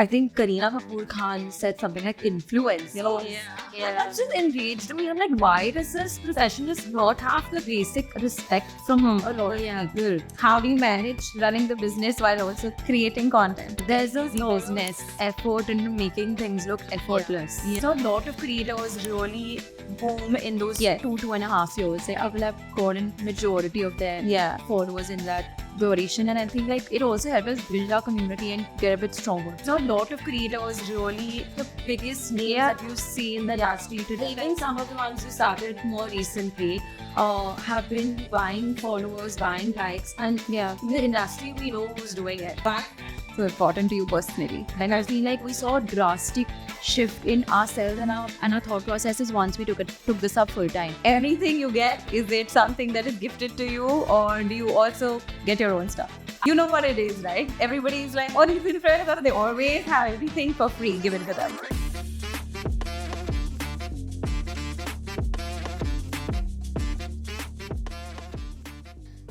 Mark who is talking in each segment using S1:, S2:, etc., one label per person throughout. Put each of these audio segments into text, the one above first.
S1: I think Kareena Kapoor Khan said something like influence. I'm just enraged. I mean, I'm like, why does this profession just not have the basic respect from a lot of people? How do you manage running the business while also creating content? There's a closeness, effort into making things look effortless.
S2: So a lot of creators really boom in those 2.5 years. They will have gotten majority of their followers in that duration, and I think like it also helps us build our community and get a bit stronger. So a lot of creators really the biggest names that you see in the industry today, even some of the ones who started more recently have been buying followers, buying likes, and in the industry we know who's doing it. But so important to you personally, and I feel like we saw a drastic shift in ourselves and our thought processes once we took this up full time. Everything you get, is it something that is gifted to you, or do you also get your own stuff? You know what it is, right? Everybody is like, oh, they always have everything for free given to them.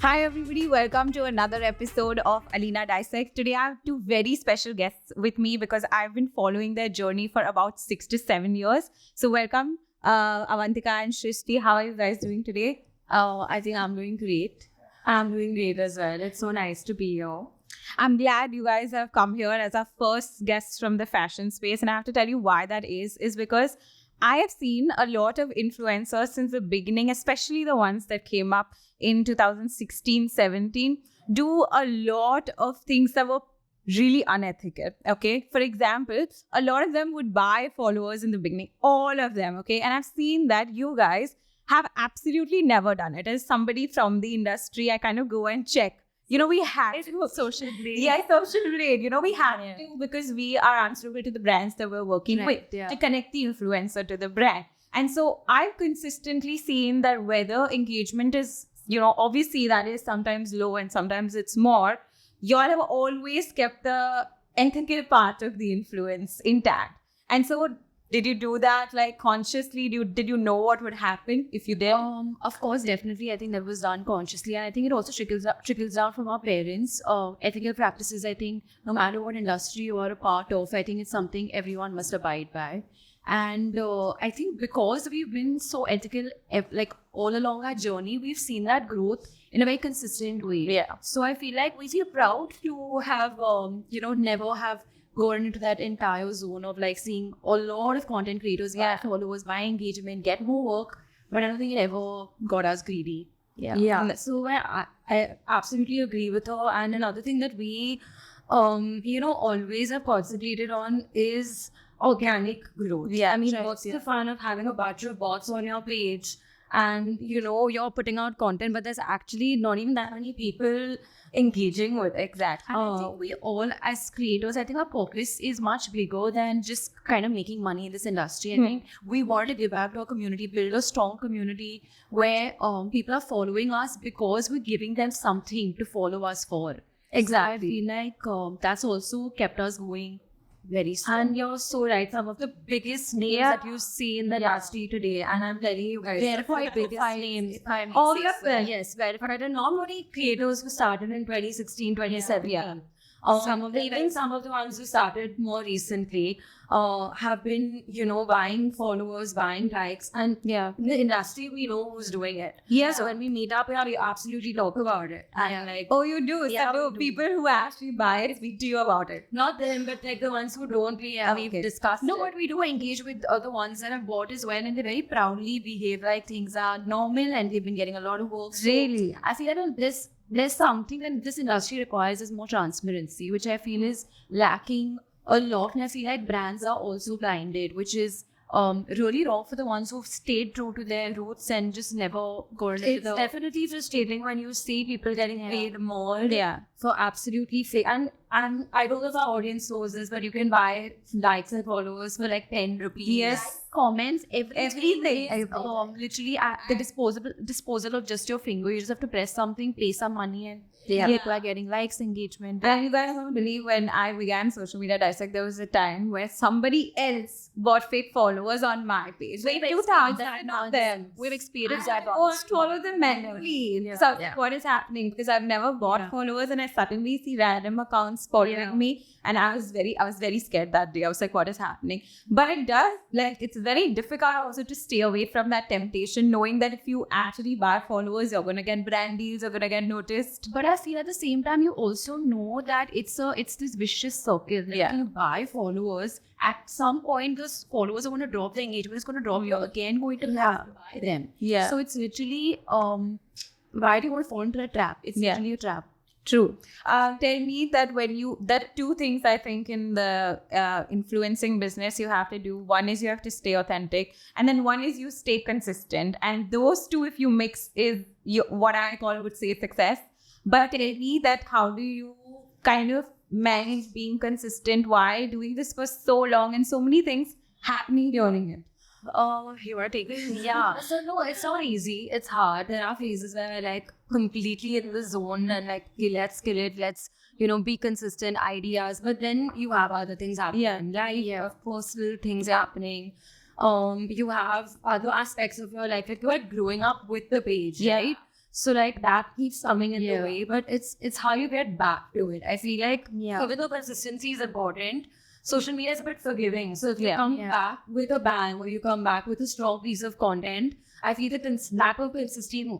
S2: Hi everybody, welcome to another episode of Alina Dissect. Today I have two very special guests with me because I've been following their journey for about 6 to 7 years. So welcome Avantika and Shrishti. How are you guys doing today?
S1: I think I'm doing great.
S2: I'm doing great as well. It's so nice to be here. I'm glad you guys have come here as our first guests from the fashion space, and I have to tell you why that is because I have seen a lot of influencers since the beginning, especially the ones that came up in 2016-17, do a lot of things that were really unethical. Okay, for example, a lot of them would buy followers in the beginning, all of them. Okay, and I've seen that you guys have absolutely never done it. As somebody from the industry, I kind of go and check. You know, we had to
S1: social blade.
S2: Yeah, social blade. You know, we had to because we are answerable to the brands that we're working with to connect the influencer to the brand. And so I've consistently seen that whether engagement is, you know, obviously that is sometimes low and sometimes it's more, y'all have always kept the ethical part of the influence intact. And so did you do that like consciously? Did you know what would happen if you did?
S1: Of course, definitely. I think that was done consciously, and I think it also trickles down from our parents. Ethical practices, I think, no matter what industry you are a part of, I think it's something everyone must abide by. And I think because we've been so ethical, like all along our journey, we've seen that growth in a very consistent way.
S2: Yeah.
S1: So I feel like we feel proud to have, never have going into that entire zone of like seeing a lot of content creators get followers, buy engagement, get more work, but I don't think it ever got us greedy.
S2: Yeah. So I absolutely agree with her. And another thing that we, always have concentrated on is organic growth.
S1: Yeah.
S2: I mean, what's the fun of having a bunch of bots on your page and, you're putting out content, but there's actually not even that many people engaging with exactly.
S1: I think we all as creators, I think our purpose is much bigger than just kind of making money in this industry. I think we want to give back to our community, build a strong community where people are following us because we're giving them something to follow us for.
S2: Exactly.
S1: So I feel like that's also kept us going very strong.
S2: And you're so right. Some of the biggest names that you see in the industry today, and I'm telling you guys,
S1: verified biggest names.
S2: All of them. Yes, verified. And not only creators who started in 2016, 2017.
S1: Yeah.
S2: Some of the ones who started more recently have been, buying followers, buying likes, and in the industry we know who's doing it.
S1: Yeah.
S2: So when we meet up, we absolutely talk about it. And like,
S1: oh, you do?
S2: Yeah,
S1: so
S2: people who actually buy it speak to you about it. Not them, but like the ones who don't. We've discussed.
S1: No, but we do engage with the ones that have bought as well, and they very proudly behave like things are normal, and they've been getting a lot of work. So
S2: Really,
S1: I feel that there's something that this industry requires is more transparency, which I feel is lacking a lot. And I feel like brands are also blinded, which is really wrong for the ones who've stayed true to their roots and just never gone into
S2: it's definitely frustrating when you see people getting paid more for absolutely fake. And I don't know if our audience knows this, but you can buy likes and followers for like 10 rupees.
S1: Yes, comments, everything.
S2: Literally at
S1: the disposal of just your finger. You just have to press something, pay some money, and People are getting likes, engagement.
S2: And you guys won't believe, when I began Social Media Dissect, there was a time where somebody else bought fake followers on my page. Like 2,000, not them.
S1: We've experienced that.
S2: I follow them manually. So what is happening? Because I've never bought followers, and I suddenly see random accounts following me, and I was very scared that day. I was like, what is happening? But it does, like, it's very difficult also to stay away from that temptation, knowing that if you actually buy followers, you're gonna get brand deals, you're gonna get noticed.
S1: But I feel at the same time, you also know that it's this vicious circle. Like, when you buy followers, at some point, those followers are going to drop, the engagement is going to drop. You're again going to have to buy them.
S2: Yeah.
S1: So it's literally, why do you want to fall into a trap? It's literally a trap.
S2: True. Tell me that there are two things I think in the influencing business you have to do. One is you have to stay authentic, and then one is you stay consistent. And those two, if you mix, is what I would say success. But tell me that how do you kind of manage being consistent while doing this for so long and so many things happening during it?
S1: You are taking so no, it's not easy. It's hard. There are phases where we're like completely in the zone and like, okay, let's kill it. Let's be consistent, ideas. But then you have other things happening. You have personal things happening. You have other aspects of your life. Like, you are growing up with the page, right? So like that keeps coming in the way. But it's how you get back to it. I feel like even though consistency is important, social media is a bit forgiving. So if you come back with a bang, or you come back with a strong piece of content, I feel the lack of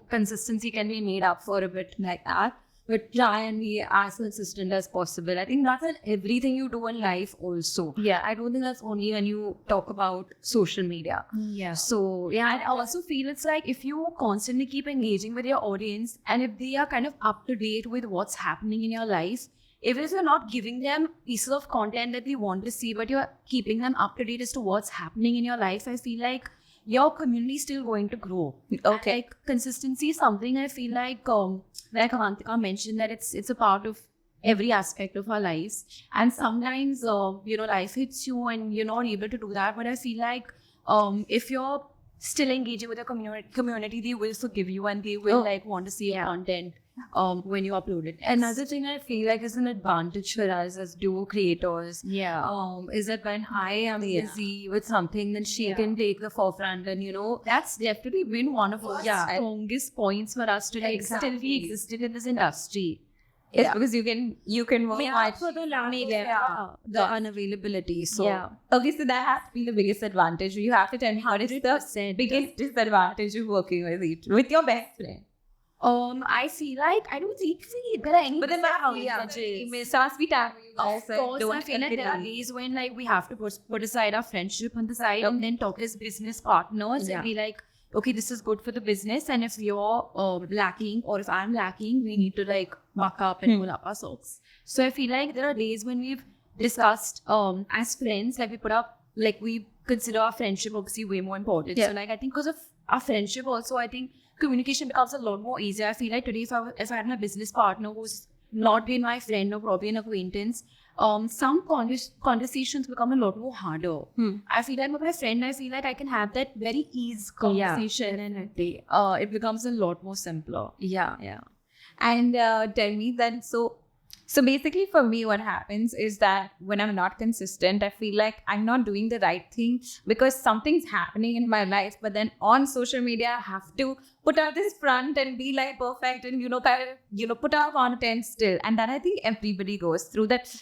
S1: consistency can be made up for a bit like that. But try and be as consistent as possible. I think that's in everything you do in life also. Yeah. I don't think that's only when you talk about social media. Yeah. So, and I also feel it's like if you constantly keep engaging with your audience, and if they are kind of up to date with what's happening in your life, even if you're not giving them pieces of content that they want to see, but you're keeping them up to date as to what's happening in your life, I feel like your community is still going to grow. Okay. Like, consistency is something I feel like Avantika mentioned, that it's a part of every aspect of our lives. And sometimes, life hits you and you're not able to do that. But I feel like if you're still engaging with your community, they will forgive you and they will want to see your content when you upload it. Another thing I feel like is an advantage for us as duo creators is that when I am busy with something, then she can take the forefront, and that's definitely been one of our strongest points for us to still be existed in this industry.
S2: It's because you can work hard
S1: for the the unavailability. So
S2: okay, so that has to be the biggest advantage. You have to tell me, what is the biggest disadvantage of working with your best friend?
S1: I feel like I don't think there are any.
S2: But then must be time.
S1: Of course, I feel like there are days when like we have to put aside our friendship on the side and then talk as business partners and be like, okay, this is good for the business, and if you're lacking or if I'm lacking, we need to like buck up and pull up our socks. So I feel like there are days when we've discussed as friends, like we consider our friendship obviously way more important. So like I think because of our friendship also, I think communication becomes a lot more easier. I feel like today if I had my business partner who's not been my friend or probably an acquaintance, some conversations become a lot more harder. I feel like with my friend, I feel like I can have that very ease conversation and it becomes a lot more simpler.
S2: And tell me then, so basically for me, what happens is that when I'm not consistent, I feel like I'm not doing the right thing because something's happening in my life. But then on social media, I have to put out this front and be like perfect and, put out content still. And then I think everybody goes through that,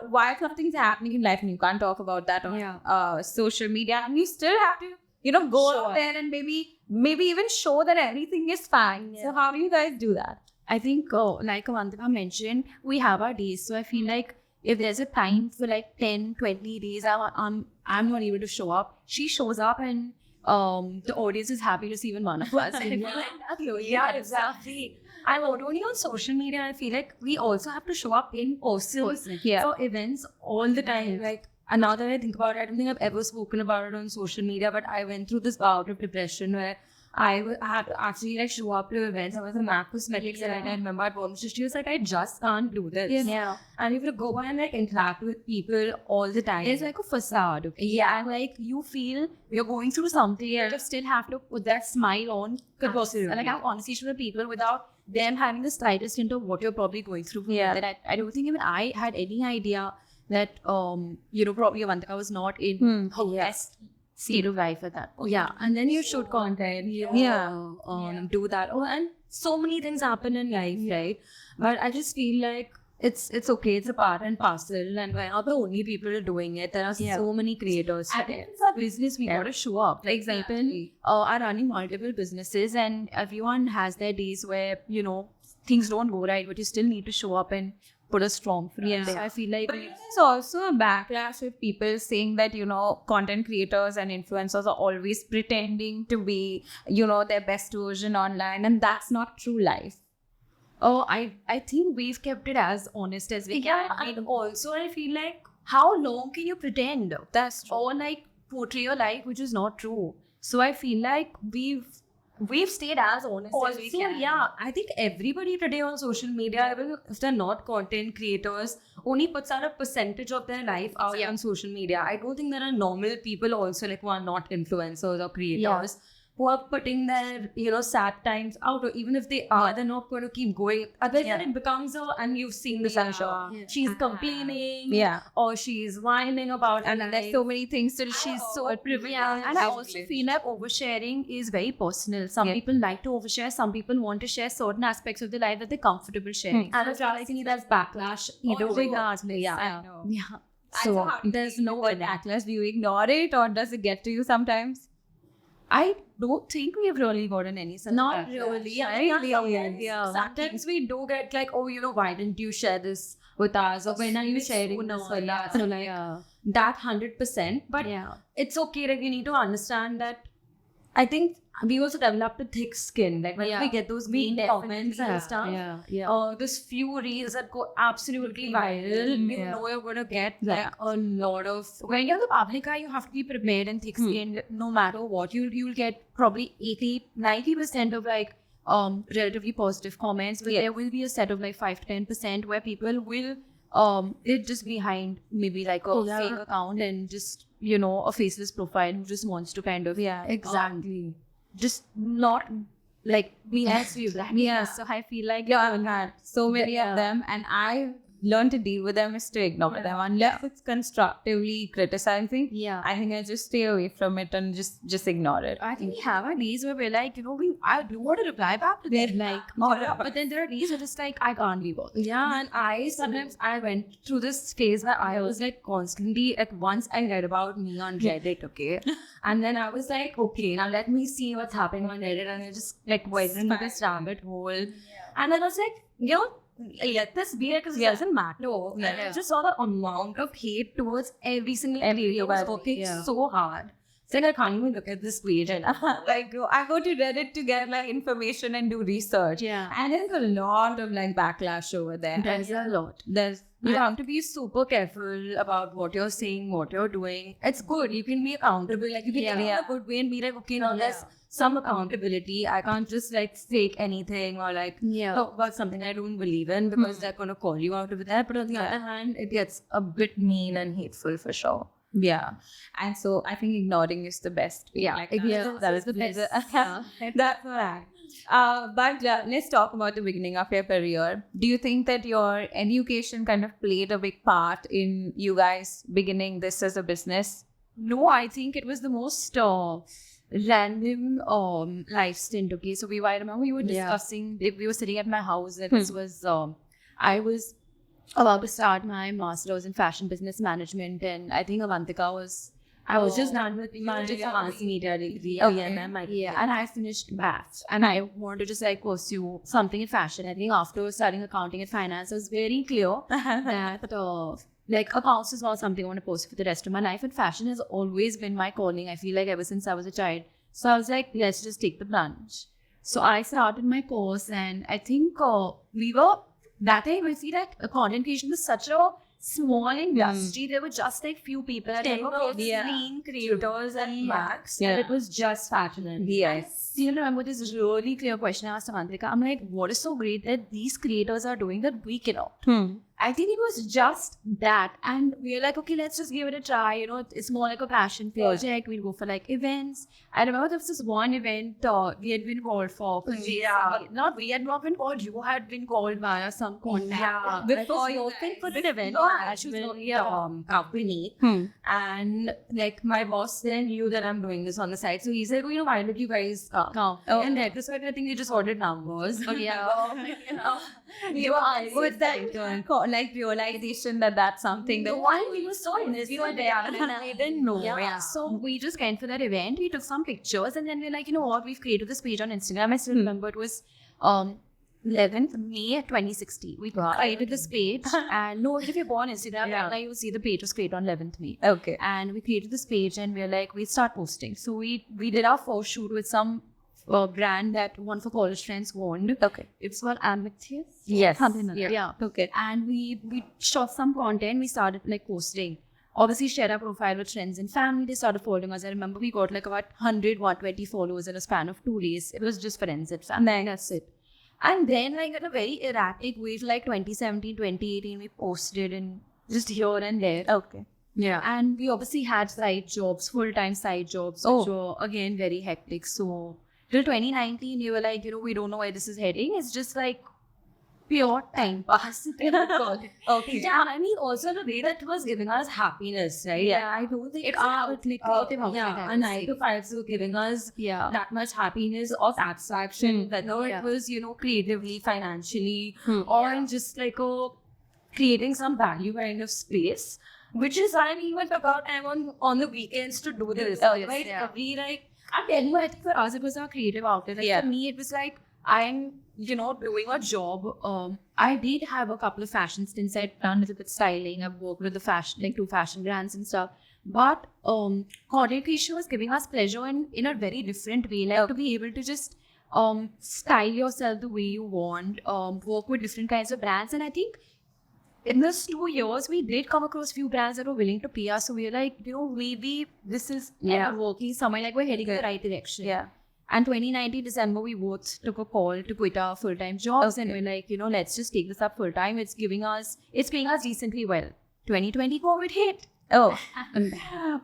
S2: while something's happening in life and you can't talk about that on social media, and you still have to, go out there and maybe even show that everything is fine. So how do you guys do that?
S1: I think, like Avantika mentioned, we have our days. So I feel like if there's a time for like 10, 20 days, I'm not able to show up, she shows up and the audience is happy to see even one of us. Exactly. And not only on social media, I feel like we also have to show up in person for events all the time. Like, and now that I think about it, I don't think I've ever spoken about it on social media, but I went through this bout of depression where
S2: I had to actually like show up to events. I was a MAC Cosmetics and I remember I told her, she was like, I just can't do this.
S1: Yeah.
S2: And you have to go and like interact with people all the time.
S1: It's like a facade. Okay?
S2: Yeah.
S1: And like you feel you're going through something, you just still have to put that smile on.
S2: Absolutely.
S1: And like have conversation with people without them having the slightest hint of what you're probably going through.
S2: Yeah.
S1: That I don't think even I had any idea that probably Avantika was not in her best state of life at that point.
S2: Yeah, and then you shoot content. Do that. Oh, and so many things happen in life, right? But I just feel like it's okay. It's a part and parcel, and we're not the only people doing it. There are so many creators.
S1: I think it's our business, we gotta show up. Like example, are running multiple businesses and everyone has their days where, things don't go right, but you still need to show up and put a strong front.
S2: Yeah.
S1: So I feel like
S3: There's also a backlash with people saying that, content creators and influencers are always pretending to be, their best version online, and that's not true life.
S1: I think we've kept it as honest as we can.
S2: And also I feel like, how long can you pretend?
S1: That's true.
S2: Or like portray a life which is not true. So I feel like we've stayed as honest as we can. Yeah, I think everybody today on social media, even if they're not content creators, only puts out a percentage of their life out on social media. I don't think there are normal people also like who are not influencers or creators who are putting their, sad times out, or even if they are, they're not going to keep going. Otherwise, then it becomes and you've seen this, I'm sure.
S1: Yeah.
S2: She's complaining,
S3: Yeah.
S2: or she's whining about
S3: And
S2: her
S3: there's
S2: life.
S3: so many things that she's so privileged.
S1: Yeah, and I also feel like oversharing is very personal. Some people like to overshare, some people want to share certain aspects of their life that they're comfortable sharing.
S2: And I think there's backlash either way.
S1: Regardless,
S3: I know.
S1: Yeah.
S3: So there's no backlash. Do you ignore it, or does it get to you sometimes?
S1: I don't think we have really gotten any such
S2: Not
S1: backlash.
S2: really.
S1: Yeah.
S2: Sometimes we do get like, oh, why didn't you share this with us? Or when are you sharing this with us? So like that 100%. But it's okay. Like you need to understand that. I think we also developed a thick skin. Like when we get those mean comments and stuff. There's few reels that go absolutely viral. You know you're gonna get like a lot of.
S1: When you're the public eye, you have to be prepared and thick-skinned no matter what. You'll get probably 80-90% of like relatively positive comments, but there will be a set of like 5 to 10% where people will they're just behind maybe like a fake account and just a faceless profile who just wants to kind of
S2: Exactly.
S1: just not like be as we like. So I feel like
S3: I've had so many of them, and I learned to deal with them is to ignore them unless it's constructively criticizing. I think I just stay away from it and just ignore it.
S1: I think we have our days where we're like, I do want to reply back to them, like, but then there are days where just like, I can't be bothered.
S2: Yeah, and I went through this phase where I was like constantly, at once I read about me on Reddit, okay? And then I was like, okay, now let me see what's happening on Reddit. And I just like went into this rabbit hole. And then I was like, let this be, because it doesn't matter. I just saw the amount of hate towards every single creator who was working so hard. It's like I can't even look at this page and
S3: I go to Reddit to get like information and do research. And there's a lot of like backlash over there.
S2: there's a lot. You have to be super careful about what you're saying, what you're doing. It's good. You can be accountable. Like you can get in a good way and be like, okay, now there's some accountability. I can't just like fake anything or like talk about something I don't believe in because they're gonna call you out of that. But on the other hand, it gets a bit mean and hateful for sure.
S3: Yeah. And so I think ignoring is the best way.
S2: Yeah,
S3: Like,
S2: that is the best.
S3: That's right. But let's talk about the beginning of your career. Do you think that your education kind of played a big part in you guys beginning this as a business?
S1: No, I think it was the most random life stint. Okay, so I remember we were discussing. We were sitting at my house, and this was I was about to start my master's in fashion business management, and I think Avantika was. I was just done with my mass media degree. And I finished maths, and I wanted to just like pursue something in fashion. I think after studying accounting and finance, I was very clear that like accounts is not something I want to pursue for the rest of my life, and fashion has always been my calling. I feel like ever since I was a child. So I was like, let's just take the plunge. So I started my course, and I think we were that time. I feel like content creation was such a small industry. There were just like few people that never seen creators and max.
S3: Yeah.
S1: And it was just fashion. And
S3: Yes.
S1: I still remember this really clear question I asked Avantika. I'm like, what is so great that these creators are doing that we cannot? I think it was just that. And we were like, okay, let's just give it a try. You know, it's more like a passion project. We'll go for like events. I remember there was this one event we had been called for. Not we had not been called, you had been called via some contact.
S2: Yeah.
S1: Before
S2: you
S1: you
S2: opened
S1: for
S2: for
S1: an event. She was working at company. And like my boss then knew that I'm doing this on the side. So he's like, oh, you know, why don't you guys come? And that was when I think we just ordered numbers.
S2: Oh, yeah.
S1: You know,
S3: What's that? Like realization that that's something that
S1: one we were so innocent. We were there and I didn't know.
S2: Yeah.
S1: So we just went for that event. We took some pictures and then we're like, you know what? We've created this page on Instagram. I still remember it was 11th May 2016. We created this page and no, if you're born on Instagram, right now you'll see the page was created on 11th May.
S3: Okay.
S1: And we created this page and we're like, we start posting. So we did our first shoot with some brand that one of our college friends owned.
S3: Okay.
S1: It's called Amethyst.
S3: Yes.
S1: Something like that.
S3: Yeah. Okay.
S1: And we shot some content. We started like posting. Obviously, shared our profile with friends and family. They started following us. I remember we got like about 120 followers in a span of 2 days. It was just friends and family. That's it. And then like in a very erratic way, like 2017, 2018, we posted and just here and there.
S3: Okay.
S1: Yeah. And we obviously had side jobs, full-time side jobs, which were again very hectic. So till 2019, you were like, you know, we don't know where this is heading. It's just like pure time pass.
S3: Okay.
S1: Yeah, I mean, also the way that it was giving us happiness, right?
S3: Yeah.
S1: I don't think
S2: It's
S1: a 9 to 5 was giving us that much happiness or satisfaction, whether it was, you know, creatively, financially, or in just like creating some value kind of space, which is why we even took out time on the weekends to do this. Right? Every I'm telling you, I think for us it was our creative outlet. Like for me, it was like I'm, you know, doing a job. I did have a couple of fashion stints. I'd done a little bit styling. I've worked with the fashion, like 2 fashion brands and stuff. But content creation was giving us pleasure in a very different way. Like to be able to just style yourself the way you want, work with different kinds of brands. And I think in those 2 years, we did come across few brands that were willing to pay us. So we were like, you know, maybe this is working somewhere, like we're heading in the right direction.
S3: Yeah.
S1: And 2019 December, we both took a call to quit our full-time jobs. And we're like, you know, let's just take this up full-time. It's paying us decently well. 2020 COVID hit.
S3: Oh.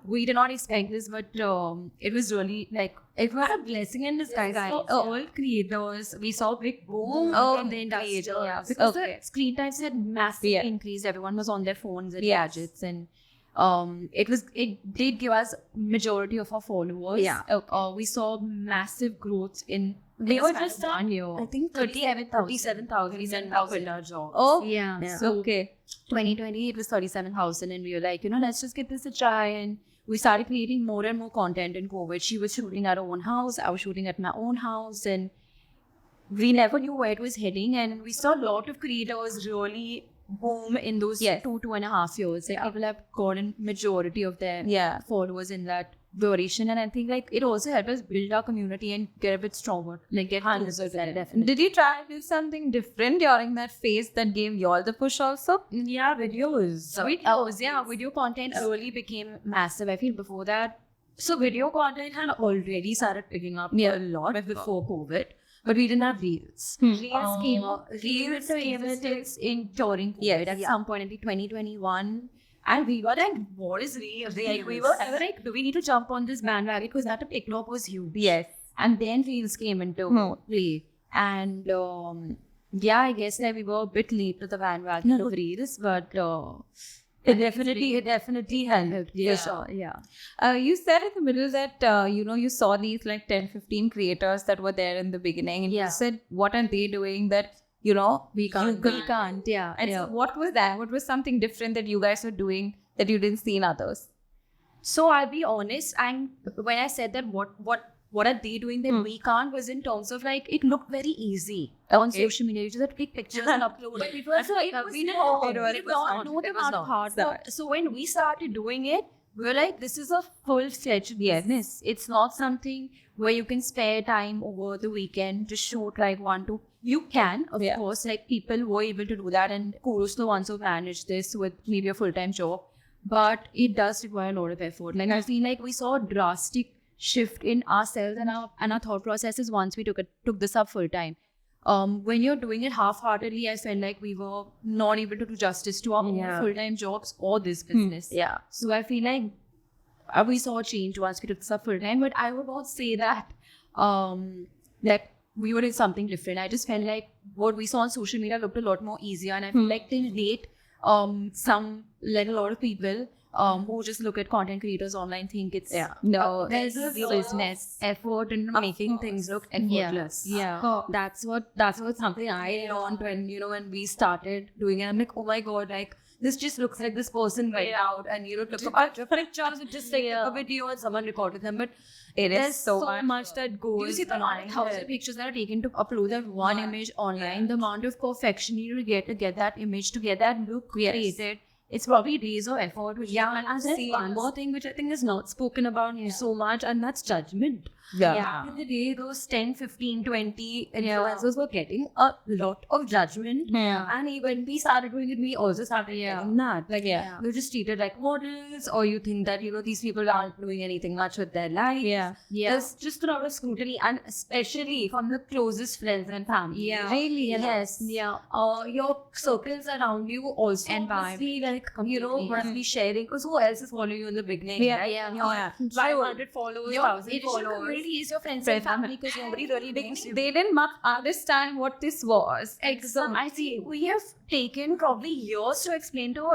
S1: We did not expect this, but it was really like, it was a blessing in disguise. For all creators, we saw a big boom in the industry. Because the screen times had massively increased. Everyone was on their phones and gadgets, and it did give us majority of our followers. We saw massive growth in. They were just 1 year. I think 37,000 our job.
S3: Oh,
S1: yeah. So 2020 it was 37,000, and we were like, you know, let's just give this a try. And we started creating more and more content in COVID. She was shooting at her own house. I was shooting at my own house, and we never knew where it was heading. And we saw a lot of creators really boom in those 2.5 years. Like, people have gotten majority of their followers in that duration, and I think like it also helped us build our community and get a bit stronger, like get hundreds of that. Definitely.
S3: Did you try to do something different during that phase that gave you all the push also?
S1: Yeah, videos. Video content really became massive. I feel before that, so video content had already started picking up a lot before COVID. But we didn't have reels. Reels came in during COVID at some point in 2021. And we were like, what is reels? Like, we were like, do we need to jump on this bandwagon? Because that TikTok was huge.
S3: Yes.
S1: And then reels came into play. And I guess that we were a bit late to the bandwagon of reels, but it definitely helped. Yeah. Sure. Yeah.
S3: You said in the middle that, you saw these like 10, 15 creators that were there in the beginning. And you said, what are they doing that,
S1: we can't. Yeah.
S3: And so what was that? What was something different that you guys were doing that you didn't see in others?
S1: So I'll be honest. And when I said that, what are they doing that we can't, was in terms of like, it looked very easy on social media. You just click pictures and upload. But we did not know the amount of hard work. So when we started doing it, we're like, this is a full-fledged business. It's not something where you can spare time over the weekend to shoot like one, two. You can, of course, like people were able to do that, and kudos to the ones who managed this with maybe a full-time job. But it does require a lot of effort. Like I feel like we saw a drastic shift in ourselves and our thought processes once we took this up full-time. When you're doing it half-heartedly, I felt like we were not able to do justice to our own full-time jobs or this business.
S3: Yeah.
S1: So I feel like we saw a change once we took this up full-time, but I would not say that that we were in something different. I just felt like what we saw on social media looked a lot more easier, and I feel like till date, a lot of people who just look at content creators online think it's
S3: there's a
S1: business effort in making things look effortless. That's what something I learned when we started doing it. I'm like, oh my god, like this just looks like this person went out and took a bunch of pictures and just like took a video and someone recorded them, but there's so much that goes. You see the 9,000 pictures that are taken to upload that one image online, the amount of perfection you get to get that image, to get that look created. It's probably days of effort. And there's one more thing which I think is not spoken about so much, and that's judgment. Back in the day, those 10, 15, 20 influencers were getting a lot of judgment. And when we started doing it, we also started getting that. Like, we're just treated like models, or you think that, these people aren't doing anything much with their life. There's just a lot of scrutiny, and especially from the closest friends and family.
S3: Really?
S1: Yes. Your circles around you also must be like, must be sharing, because who else is following you in the beginning? 500 followers, 1,000 followers. Is your friends and family, because nobody really
S3: they didn't much understand what this was.
S1: Exactly. I see. We have taken probably years to explain to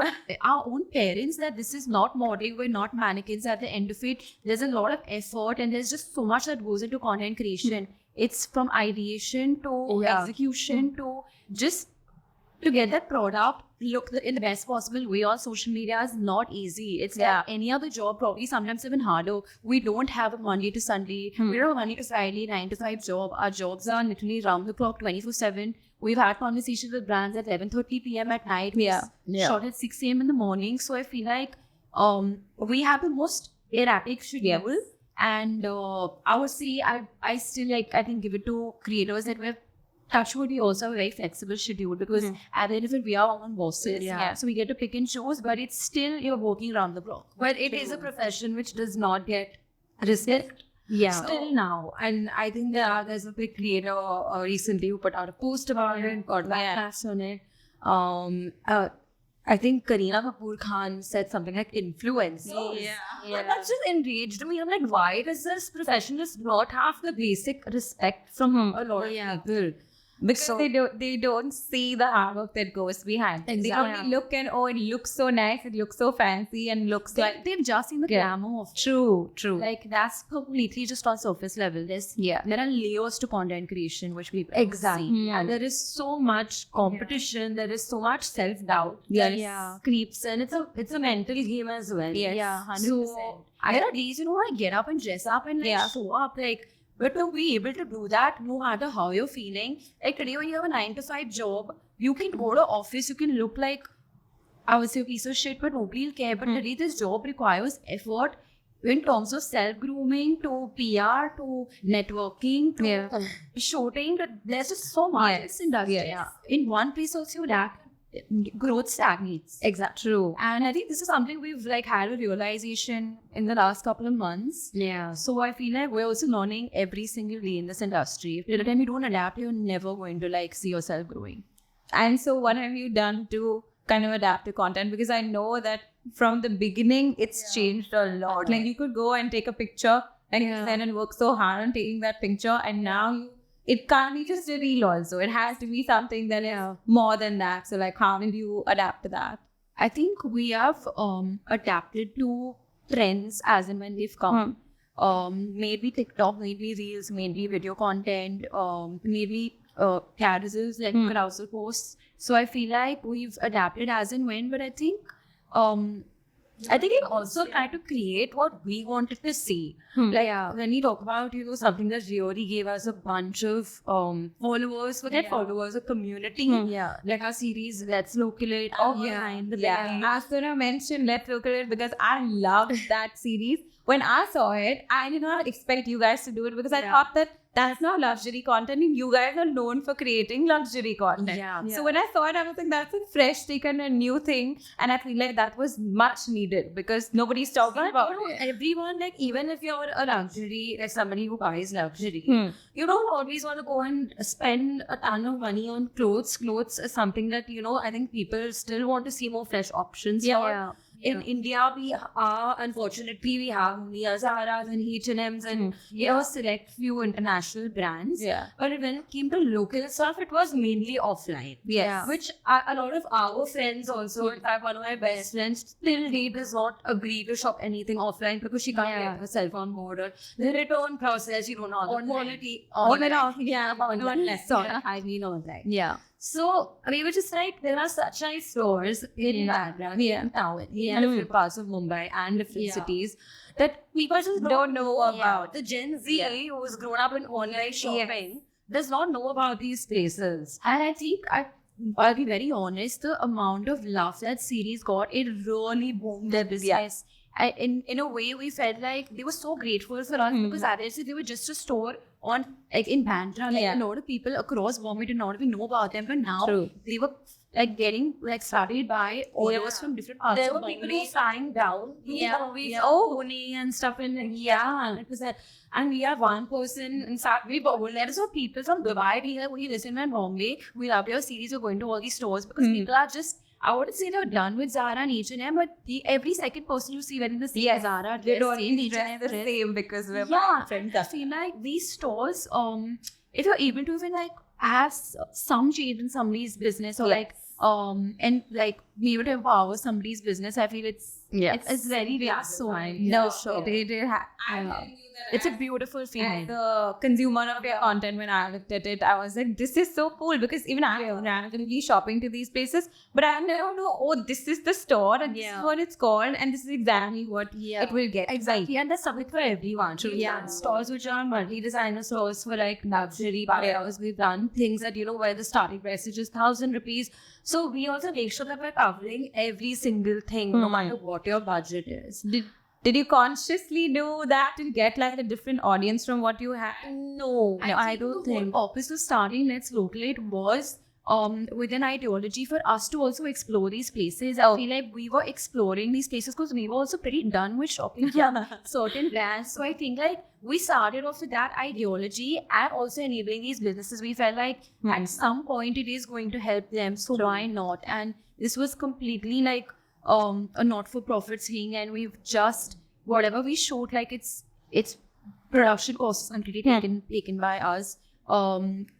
S1: our own parents that this is not modeling, we're not mannequins. At the end of it, there's a lot of effort, and there's just so much that goes into content creation. It's from ideation to execution to just to get that product look in the best possible way on social media is not easy. It's like any other job, probably sometimes even harder. We don't have a Monday to Sunday. We don't have a Monday to Friday 9 to 5 job. Our jobs are literally round the clock, 24/7. We've had conversations with brands at 11:30 p.m. at night. Shot at 6 a.m. in the morning. So I feel like we have the most erratic schedule. And I would say I still I think give it to creators that we're touchwood, we also have a very flexible schedule, because at the end of it, we are our own bosses. So we get to pick and choose, but it's still you're working around the clock. But it is a profession which does not get respect. Still now. And I think there's a big creator recently who put out a post about it, got backlash on it. I think Kareena Kapoor Khan said something like influence. And that just enraged me. I'm like, why does this profession just not have the basic respect from a lot of people?
S3: Because they don't see the hard work that goes behind. They only look and it looks so nice, it looks so fancy, and looks like
S1: they've just seen the glamour of
S3: True.
S1: Like that's completely just on surface level. There are layers to content creation which people see. And there is so much competition, there is so much self-doubt. Creeps in. It's a mental game as well. 100%. So there are days, I get up and dress up and show up but to be able to do that, no matter how you're feeling, like today when you have a 9 to 5 job, you can go to office, you can look like, I would say, a piece of shit, but nobody will care. But today this job requires effort in terms of self-grooming, to PR, to networking, to shooting. There's just so much in this industry. In one place also that growth stagnates.
S3: Exactly. True.
S1: And I think this is something we've had a realization in the last couple of months. So I feel like we're also learning every single day in this industry. If the time you don't adapt, you're never going to see yourself growing.
S3: And so what have you done to kind of adapt to content? Because I know that from the beginning, it's changed a lot. Like you could go and take a picture and work so hard on taking that picture, and now it can't be just a reel also. It has to be something that is more than that. So how did you adapt to that?
S1: I think we have adapted to trends as and when they've come. Maybe TikTok, maybe reels, maybe video content, maybe carousels like carousel posts. So I feel like we've adapted as and when, but I think I think it also tried to create what we wanted to see. Like when we talk about, something that really gave us a bunch of followers, forget followers, a community. Like our series, Let's Local It, Behind the Line.
S3: As Suna mentioned, Let's Look at It because I loved that series. When I saw it, I did not expect you guys to do it because I thought that that's not luxury content and you guys are known for creating luxury content. So when I saw it, I was like, that's a fresh take and a new thing. And I feel like that was much needed because nobody's talking about it.
S1: Everyone, like, even if you're a luxury, like somebody who buys luxury, you don't always want to go and spend a ton of money on clothes. Clothes is something that, I think people still want to see more fresh options for. In India, unfortunately, we have only Zara's and H&M's and a select few international brands. But when it came to local stuff, it was mainly offline. Which a lot of our friends also, in fact, one of my best friends, till date does not agree to shop anything offline because she can't get herself on board. Or the return process, not the quality. Online. I mean online. So we were just like, there are such nice stores in Bandra, in town, in different parts of Mumbai and different cities that people just don't know about. The Gen Z who's grown up in online shopping does not know about these places. And I think, I'll be very honest, the amount of love that series got, it really boomed their business. In a way, we felt like they were so grateful for us because RSC, they were just a store in Bandra. Like, a lot of people across Bombay did not even know about them, but now they were getting started by orders from different parts of Bombay. There were people who signed down Pune and stuff, and 100%. And we have one person, in fact, we let us know people from Dubai. We listen in Bombay. We love your series. We're going to all these stores because people are just, I wouldn't say they're done with Zara and H&M, but every second person you see wearing the same Zara dress, same H&M
S3: the same because we're
S1: friends. I feel like these stores, if you're able to even have some change in somebody's business or and be able to empower somebody's business, I feel it's very reassuring. It's a beautiful feeling.
S3: As a consumer of your content, when I looked at it, I was like, this is so cool because even I'm randomly shopping to these places, but I never know, this is the store and this is what it's called and this is exactly what it will get.
S1: Exactly. And there's something for everyone. Stores which are multi-designer stores for luxury buyers. We've done things that, where the starting price is just 1,000 rupees. So we also make sure that we're covering every single thing, no matter what your budget is.
S3: Did you consciously do that to get a different audience from what you had?
S1: No, I don't think. The purpose of starting Let's Local It was with an ideology for us to also explore these places. I feel like we were exploring these places because we were also pretty done with shopping certain brands. So I think we started off with that ideology and also enabling these businesses. We felt like at some point it is going to help them. So why not? And this was completely a not-for-profit thing, and we've just whatever we shoot, it's production costs completely taken by us.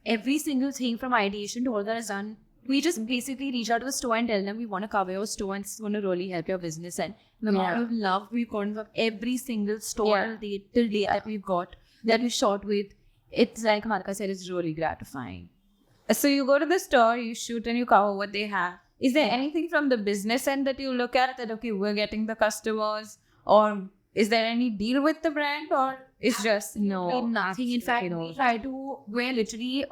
S1: Every single thing from ideation to all that is done. We just basically reach out to the store and tell them we want to cover your store and it's going to really help your business. And the amount of love we've gotten from every single store till date that we've got that we shot with, it's like Harika said, it's really gratifying.
S3: So you go to the store, you shoot and you cover what they have. Is there anything from the business end that you look at that, okay, we're getting the customers, or is there any deal with the brand, or it's just
S1: nothing? In fact, we're literally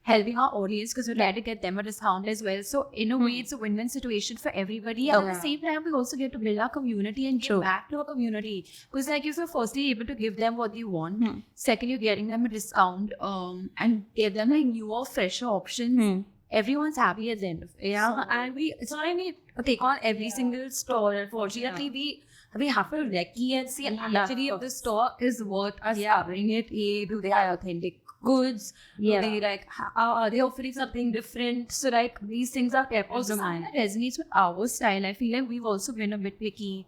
S1: helping our audience because we're trying to get them a discount as well. So in a way, it's a win-win situation for everybody. And at the same time, we also get to build our community and give back to our community. Because if you're firstly able to give them what they want, second, you're getting them a discount and give them newer, fresher options. Everyone's happy at the end of it. And it's not like we take on every single store. Unfortunately, we have to recce and see actually if the store is worth us covering it. Do they have authentic goods? Are they offering something different? So these things are kept also that resonates with our style. I feel like we've also been a bit picky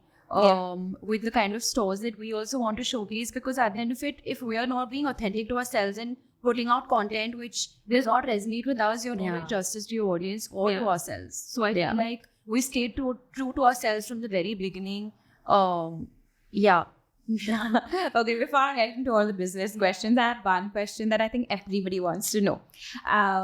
S1: with the kind of stores that we also want to showcase, because at the end of it, if we are not being authentic to ourselves and putting out content which does not resonate with us, you're doing justice to your audience or to ourselves. So I feel like we stayed true to ourselves from the very beginning.
S3: Okay, before I get into all the business questions, I have one question that I think everybody wants to know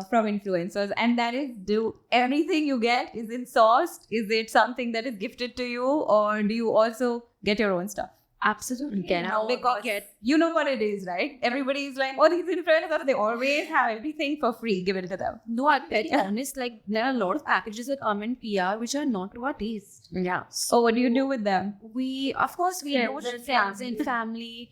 S3: from influencers, and that is: do everything you get, is it sourced? Is it something that is gifted to you, or do you also get your own stuff?
S1: Absolutely. Can I
S3: Because you know what it is, right? Everybody is like, oh, these influencers, they always have everything for free. Give it to them.
S1: No, I'm very honest. Like, there are a lot of packages that come in PR which are not to our taste.
S3: Yeah. So what do you do with them?
S1: We, of course, we know friends and family.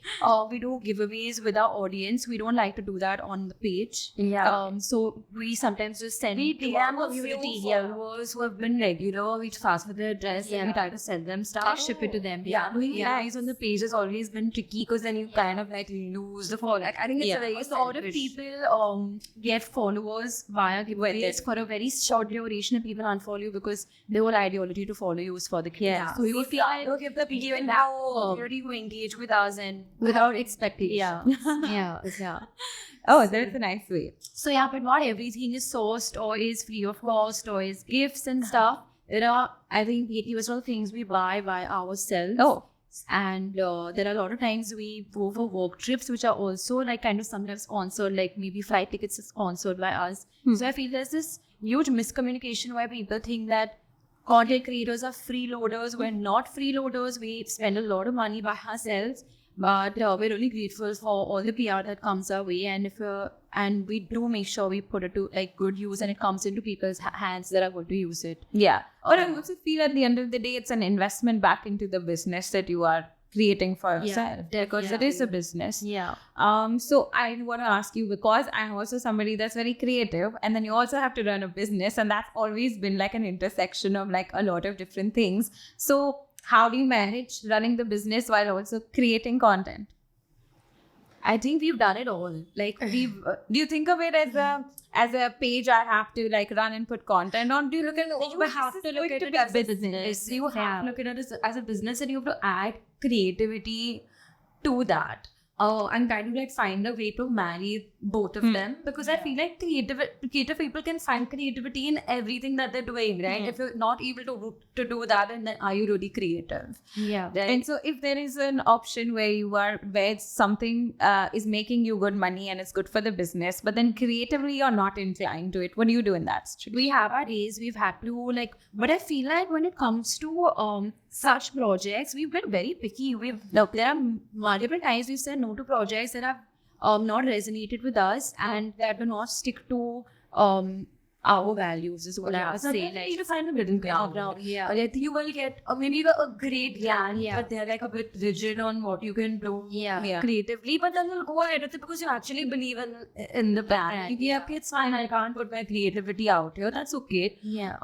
S1: We do giveaways with our audience. We don't like to do that on the page.
S3: Yeah.
S1: So we sometimes just send to our community followers who have been regular. We just ask for their address and we try to send them stuff, ship it to them. Doing nice on the page has always been tricky because then you kind of like lose the follow. Like, I think it's a very lot of people get followers via giveaways for a very short duration, and people unfollow you because their whole ideology to follow you is for the kids. So you feel like, okay, if the people in that community who engage with us and without expectation. Yeah.
S3: Oh, that's a nice way.
S1: So yeah, but not everything is sourced or is free of cost or is gifts and stuff. There are, I think, 80% of things we buy by ourselves.
S3: Oh.
S1: And there are a lot of times we go for work trips, which are also like kind of sometimes sponsored, like maybe flight tickets is sponsored by us. So I feel there's this huge miscommunication where people think that content creators are freeloaders. We're not freeloaders. We spend a lot of money by ourselves, but we're really grateful for all the PR that comes our way. And we do make sure we put it to like good use and it comes into people's hands that are going to use it.
S3: Yeah. But I also feel at the end of the day, it's an investment back into the business that you are creating for yourself, because it is a business.
S1: Yeah.
S3: So I want to ask you, because I'm also somebody that's very creative, and then you also have to run a business, and that's always been like an intersection of like a lot of different things. So how do you manage running the business while also creating content?
S1: I think we've done it all. Like we've.
S3: Do you think of it as a page I have to like run and put content on? Do you look at it?
S1: You have to look at it as a business. You have to look at it as a business, and you have to add creativity to that. And kind of like find a way to marry both of them, because I feel like creative people can find creativity in everything that they're doing, right? If you're not able to do that, and then are you really creative?
S3: Yeah. Right? And so if there is an option where something is making you good money and it's good for the business, but then creatively you're not inclined to it, what do you do in that situation?
S1: We have our days. We've had to like, but I feel like when it comes to such projects, we've been very picky. There are multiple times we've said no to projects that have not resonated with us and that do not stick to our values, is what I would say. Like, you need to find a middle ground.
S2: Yeah.
S1: I think you will get maybe a great plan, but they're like a bit rigid on what you can do creatively. But then you'll go ahead with it because you actually believe in the plan. Yeah, okay, it's fine. I can't put my creativity out here. That's okay.
S2: Yeah.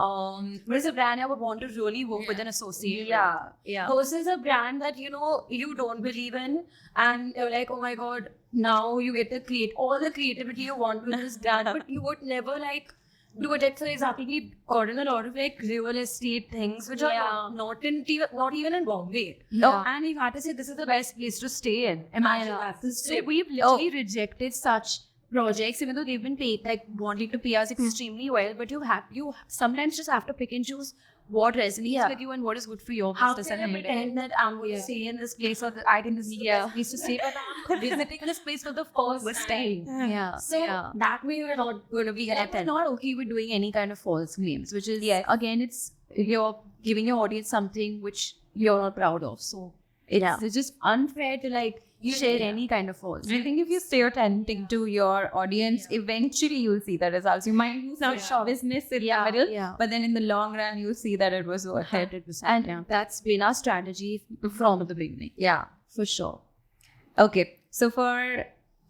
S1: Whereas a brand I would want to really work with an associate.
S2: Yeah.
S1: Versus a brand that you don't believe in, and you're like, oh my god, now you get to create all the creativity you want with this brand, but you would never like do it. For example, we've gotten a lot of like real estate things which are not even in Bombay. And we've had to say this is the best place to stay in. Imagine that. So we've literally rejected such projects, even though they've been paid, like wanting to pay us extremely well. But you sometimes just have to pick and choose what resonates with you and what is good for your business. And pretend that I'm going to stay in this place, or I think this is the best place to stay, but I'm visiting this place for the first time. So that way we're not going to be. I'm not okay with doing any kind of false claims, which is again, it's you're giving your audience something which you're not proud of. So it's just unfair to like share any kind of false.
S3: I think if you stay authentic to your audience, eventually you'll see the results. You might lose some business in the middle, but then in the long run, you'll see that it was worth it.
S1: And that's been our strategy from the beginning.
S3: Yeah,
S1: for sure.
S3: Okay, so for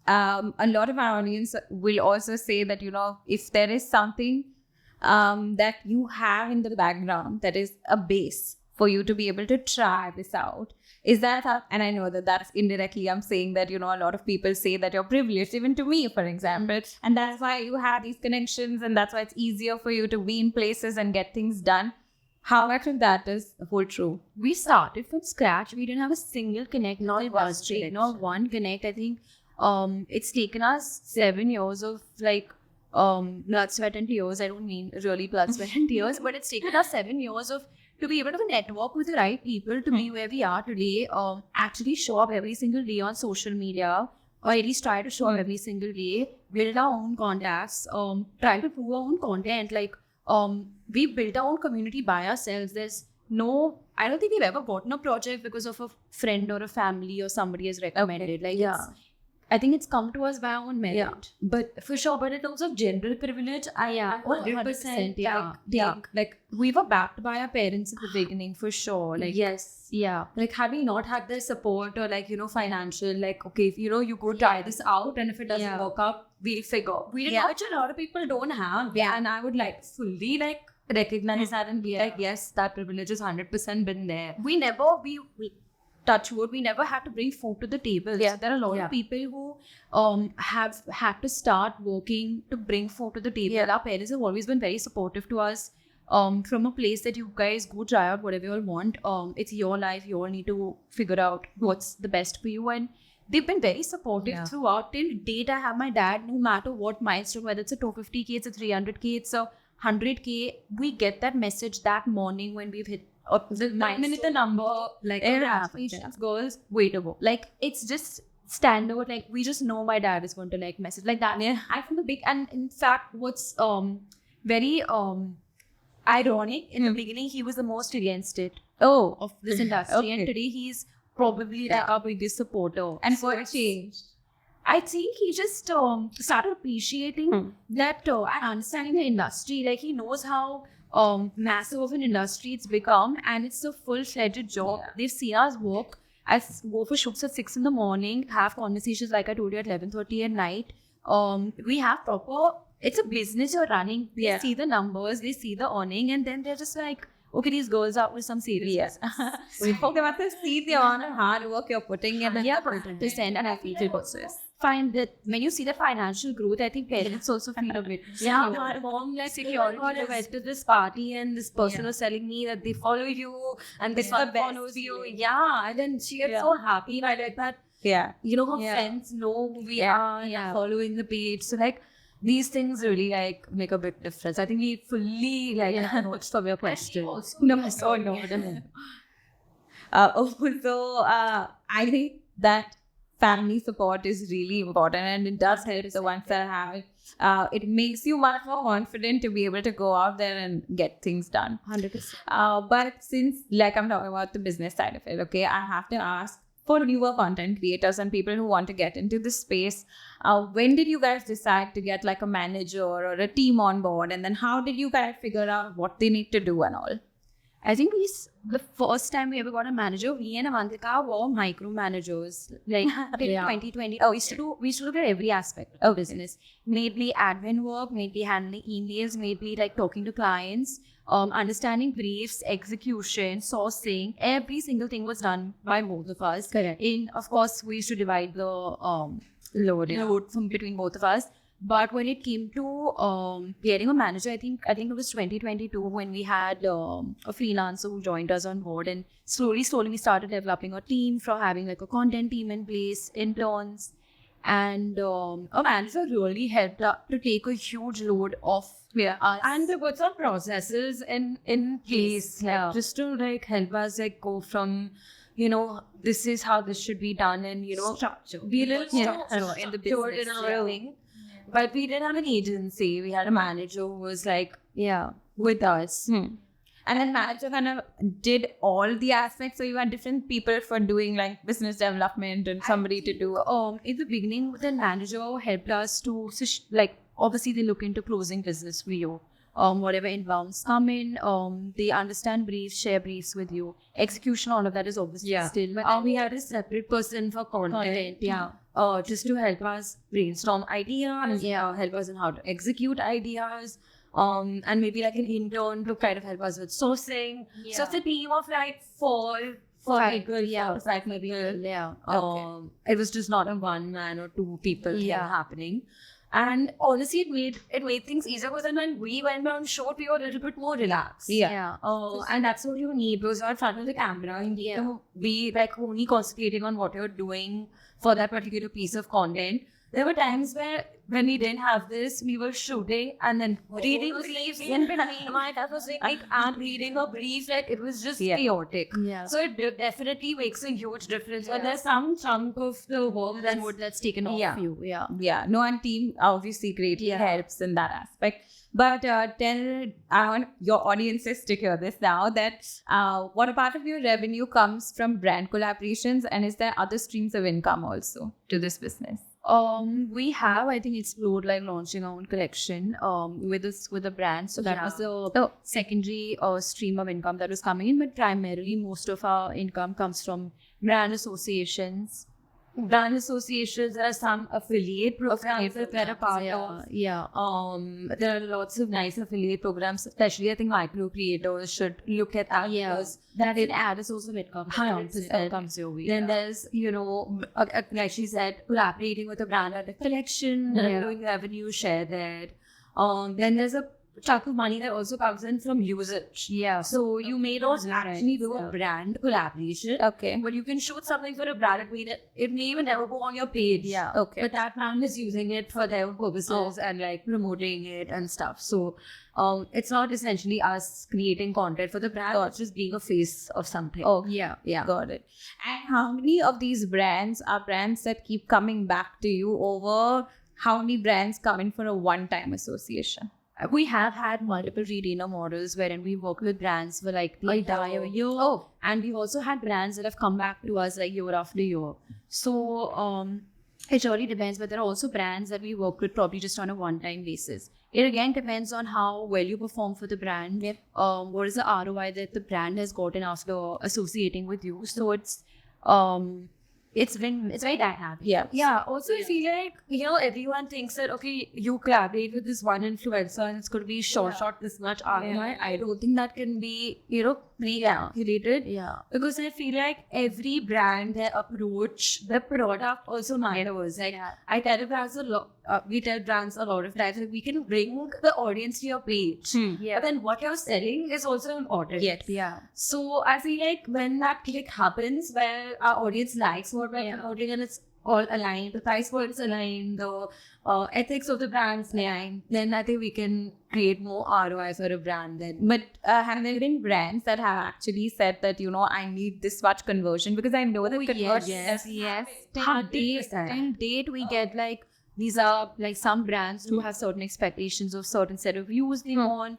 S3: a lot of our audience will also say that, if there is something that you have in the background that is a base for you to be able to try this out, is that, and I know that that's indirectly, I'm saying that, a lot of people say that you're privileged, even to me, for example, and that's why you have these connections, and that's why it's easier for you to be in places and get things done. How much of that is hold true?
S1: We started from scratch. We didn't have a single connect, not one connect. I think it's taken us 7 years of like blood, sweat and tears. I don't mean really blood, sweat and tears, but it's taken us 7 years of to be able to network with the right people to be where we are today, actually show up every single day on social media, or at least try to show up every single day, build our own contacts, try to prove our own content. Like, we built our own community by ourselves. I don't think we've ever gotten a project because of a friend or a family or somebody has recommended. Like, I think it's come to us by our own merit.
S2: Yeah, but for sure. But in terms of general privilege, I am 100%.
S1: Like, we were backed by our parents at the beginning for sure. Like,
S2: yes,
S1: yeah.
S2: like having not had their support or like, you know, financial, like, okay, if, you know, you go try this out and if it doesn't work out, we'll figure. Which a lot of people don't have. Yeah, and I would like fully like recognize that and be like, yes, that privilege has 100% been there.
S1: We touch wood, we never had to bring food to the table. Yeah. So there are a lot of people who have had to start working to bring food to the table. Yeah. Our parents have always been very supportive to us, from a place that you guys go try out whatever you want. It's your life, you all need to figure out what's the best for you, and they've been very supportive throughout. Till date, I have my dad, no matter what milestone, whether it's a 250K, it's a 300K, it's a 100K, we get that message that morning when we've hit the minute the number, like, girls, way to go. Like, it's just standard. Like, we just know my dad is going to like message like that. Yeah. I'm from the big, and in fact, what's very ironic, in the beginning, he was the most against it of this industry, and today he's probably like our biggest supporter.
S2: And what changed?
S1: I think he just started appreciating that and understanding the industry. Like, he knows how massive of an industry it's become, and it's a full-fledged job. They've seen us work, go for shoots at 6 a.m, have conversations like I told you at 11:30 at night. We have proper, it's a business you're running. They see the numbers, they see the earning, and then they're just like, okay, these girls are with some serious.
S3: They must see the honor hard work you're putting in.
S1: 100%, and I feel find that when you see the financial growth, I think parents also feel a bit.
S2: My mom like security. I went to this party and this person was telling me that they follow you and this one follows you. Yeah, and then she gets so happy by like that.
S3: Yeah,
S2: you know, her friends know who we are. Following the page. So like, these things really like make a big difference. I think we fully like notes from your question.
S3: No. I think that family support is really important, and it does help the ones that have it. It makes you much more confident to be able to go out there and get things done.
S1: 100%.
S3: But since, like, I'm talking about the business side of it, okay, I have to ask, for newer content creators and people who want to get into this space, when did you guys decide to get like a manager or a team on board, and then how did you guys figure out what they need to do and all?
S1: I think the first time we ever got a manager, we and Avantika were micromanagers. Like, 2020, we used to look at every aspect of business. Maybe admin work, maybe handling emails, maybe like talking to clients, understanding briefs, execution, sourcing. Every single thing was done by both of us.
S2: Correct.
S1: Of course, we used to divide the load from between both of us. But when it came to getting a manager, I think it was 2022 when we had a freelancer who joined us on board, and slowly we started developing a team from having like a content team in place, interns, and a manager really helped to take a huge load off us.
S2: And to put some processes in place, like, just to like help us like go from, you know, this is how this should be done, and you know, be a little structured in the business. But we didn't have an agency. We had a manager who was like, with us.
S3: And then manager kind of did all the aspects. So you had different people for doing like business development and somebody to do.
S1: In the beginning, the manager helped us to, like, obviously they look into closing business for you. Whatever inbounds come in, they understand briefs, share briefs with you. Execution, all of that is obviously still.
S2: But we had a separate person for content. Just to help us brainstorm ideas, help us in how to execute ideas, and maybe like an intern to kind of help us with sourcing. So it's a team of like four people. Like maybe it was just not a one man or two people thing happening. And honestly, it made things easier, because then when we went on shoot, we were a little bit more relaxed. And that's what you need, because you're in front of the camera. You need to be like only concentrating on what you're doing for that particular piece of content. there were times where when we didn't have this, we were shooting and then reading briefs in between. My dad was saying, like, I'm reading a brief, like, it was just chaotic.
S1: Yeah.
S2: So it definitely makes a huge difference. But there's some chunk of the work
S1: That's taken off you. Yeah.
S3: Yeah, no, and team obviously greatly helps in that aspect. But I want your audiences to hear this now, that what a part of your revenue comes from brand collaborations, and is there other streams of income also to this business?
S1: We have, I think, explored like launching our own collection with the brand. So that was the secondary stream of income that was coming in. But primarily, most of our income comes from brand associations.
S2: Brand associations, there are some affiliate programs that we're a part of.
S1: Yeah.
S2: There are lots of nice affiliate programs, especially I think micro creators should look at that.
S1: Yes. That in ad is also income.
S2: 100%
S1: comes your way.
S2: Then there's, like she said, collaborating with a brand at a collection, doing revenue share there. Then there's a chunk of money that also comes in from usage.
S1: Yeah.
S2: So you may not actually do a brand collaboration.
S3: Okay.
S2: But you can shoot something for a brand. It may even never go on your page.
S1: Yeah.
S3: Okay.
S2: But that brand is using it for their own purposes and like promoting it and stuff. So it's not essentially us creating content for the brand, or just being a face of something.
S3: Oh,
S1: Yeah.
S3: got it. And how many of these brands are brands that keep coming back to you over? How many brands come in for a one-time association?
S1: We have had multiple retainer models wherein we work with brands for like the entire year.
S3: Oh.
S1: And we've also had brands that have come back to us like year after year. So it really depends, but there are also brands that we work with probably just on a one-time basis. It again depends on how well you perform for the brand. What is the ROI that the brand has gotten after associating with you. So it's very dynamic.
S2: Yeah. Also, I feel like, everyone thinks that, okay, you collaborate with this one influencer and it's going to be shot this much ROI. I don't think that can be, pre-calculated.
S1: Yeah.
S2: Because I feel like every brand, their approach, the product also matters. Like, I tell brands we tell brands a lot of times that we can bring the audience to your page. But then what you're selling is also important.
S3: Yes.
S1: Yeah.
S2: So I feel like when that click happens, where our audience likes what we're promoting and it's all aligned, the price points aligned, the ethics of the brand's aligned, then I think we can create more ROI for a brand then.
S3: But have there been brands that have actually said that, I need this much conversion? Because I know that conversion.
S1: Yes. Till date, we get like, these are like some brands do have certain expectations of certain set of views they want,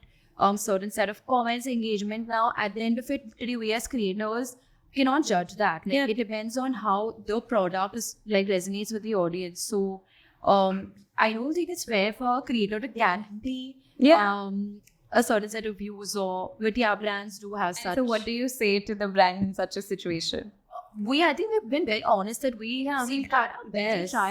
S1: certain set of comments, engagement. Now, at the end of it, we as creators cannot judge that. Like, it depends on how the product is like resonates with the audience. So, I don't think it's fair for a creator to guarantee a certain set of views, but brands do have such.
S3: So, what do you say to the brand in such a situation?
S1: I think we've been very honest that we
S2: try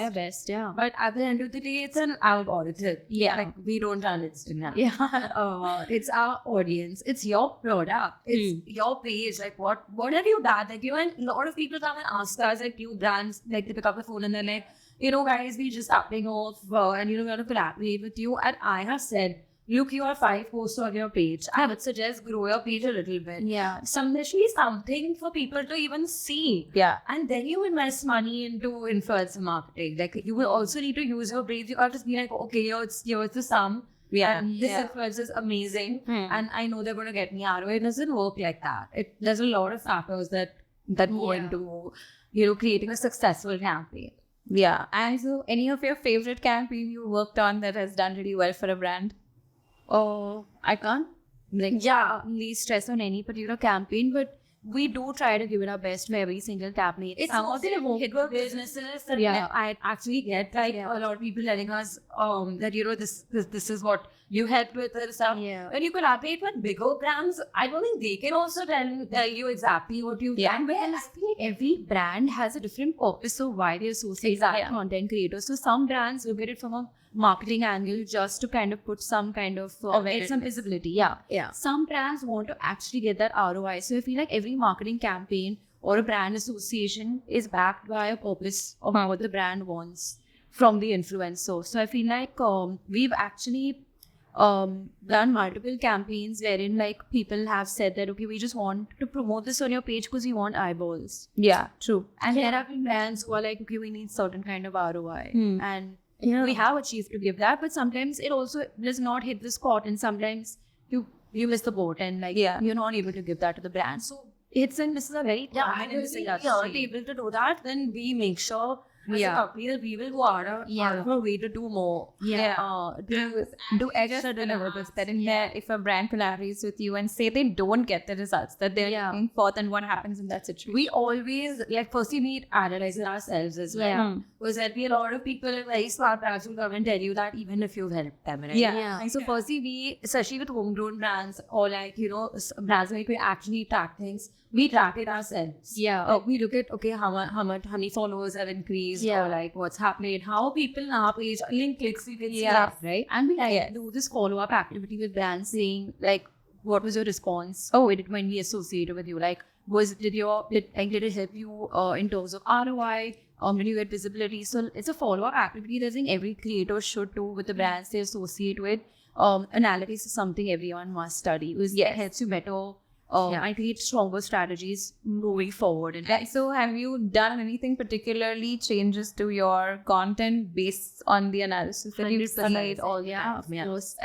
S2: our best.
S1: Yeah.
S2: But at the end of the day, it's an algorithm.
S1: Yeah.
S2: Like, we don't run Instagram.
S1: Yeah.
S2: It's our audience. It's your product. It's your page. Like, what have you done? Like, and a lot of people come and ask us, like, new brands, like, they pick up the phone and they're like, guys, we just upping off and, we want to collaborate with you. And I have said, look, you have 5 posts on your page. I would suggest grow your page a little bit.
S1: Yeah.
S2: Especially something for people to even see.
S3: Yeah.
S2: And then you invest money into influencer marketing. Like, you will also need to use your brains. You can't just be like, okay, here's the sum.
S3: Yeah.
S2: And this influencer is amazing. And I know they're going to get me ROI. It doesn't work like that. There's a lot of factors that go into, creating a successful campaign.
S3: Yeah. And so, any of your favorite campaign you worked on that has done really well for a brand?
S1: I can't lay stress on any particular campaign, but we do try to give it our best for every single campaign.
S2: It's mostly hit work businesses that I actually get a lot of people telling us that this is what you help with and stuff.
S1: Yeah.
S2: When you collaborate with bigger brands, I don't think they can also tell you exactly what you've done.
S1: Well, I feel like every brand has a different purpose of why they associate with content creators. So some brands look at it from a marketing angle just to kind of put some kind of get some visibility.
S3: Yeah.
S1: Some brands want to actually get that ROI. So I feel like every marketing campaign or a brand association is backed by a purpose of what the brand wants from the influencer. So I feel like we've actually done multiple campaigns wherein like people have said that okay, we just want to promote this on your page because we want eyeballs.
S3: Yeah, true.
S1: And there have been brands who are like, okay, we need certain kind of ROI. And
S2: Yeah.
S1: we have achieved to give that, but sometimes it also does not hit the spot, and sometimes you miss the boat and like you're not able to give that to the brand. So this is a very common in this
S2: we
S1: industry.
S2: aren't able to do that, then we make sure as a company that we will go out of our way to do more.
S3: Do extra deliverables that in there, if a brand collaborates with you and say they don't get the results that they're looking for, then what happens in that situation?
S2: We always, like, firstly, we analyze it ourselves as well. Because there'll be a lot of people in very smart brands who come and tell you that even if you've helped them, right?
S3: Yeah.
S2: So firstly, we, especially with homegrown brands or like, brands like we actually track things, we track it ourselves. We look at, okay, how many followers have increased or like what's happening, how people on our page, link clicks, we can see that, right?
S1: And we do this follow-up activity with brands saying like, what was your response when we associated with you? Like, did it help you in terms of ROI? Did you get visibility? So it's a follow-up activity that I think every creator should do with the brands they associate with. Analytics is something everyone must study because it helps you better I create stronger strategies moving forward. And
S3: So have you done anything particularly changes to your content based on the analysis that you've studied?
S1: I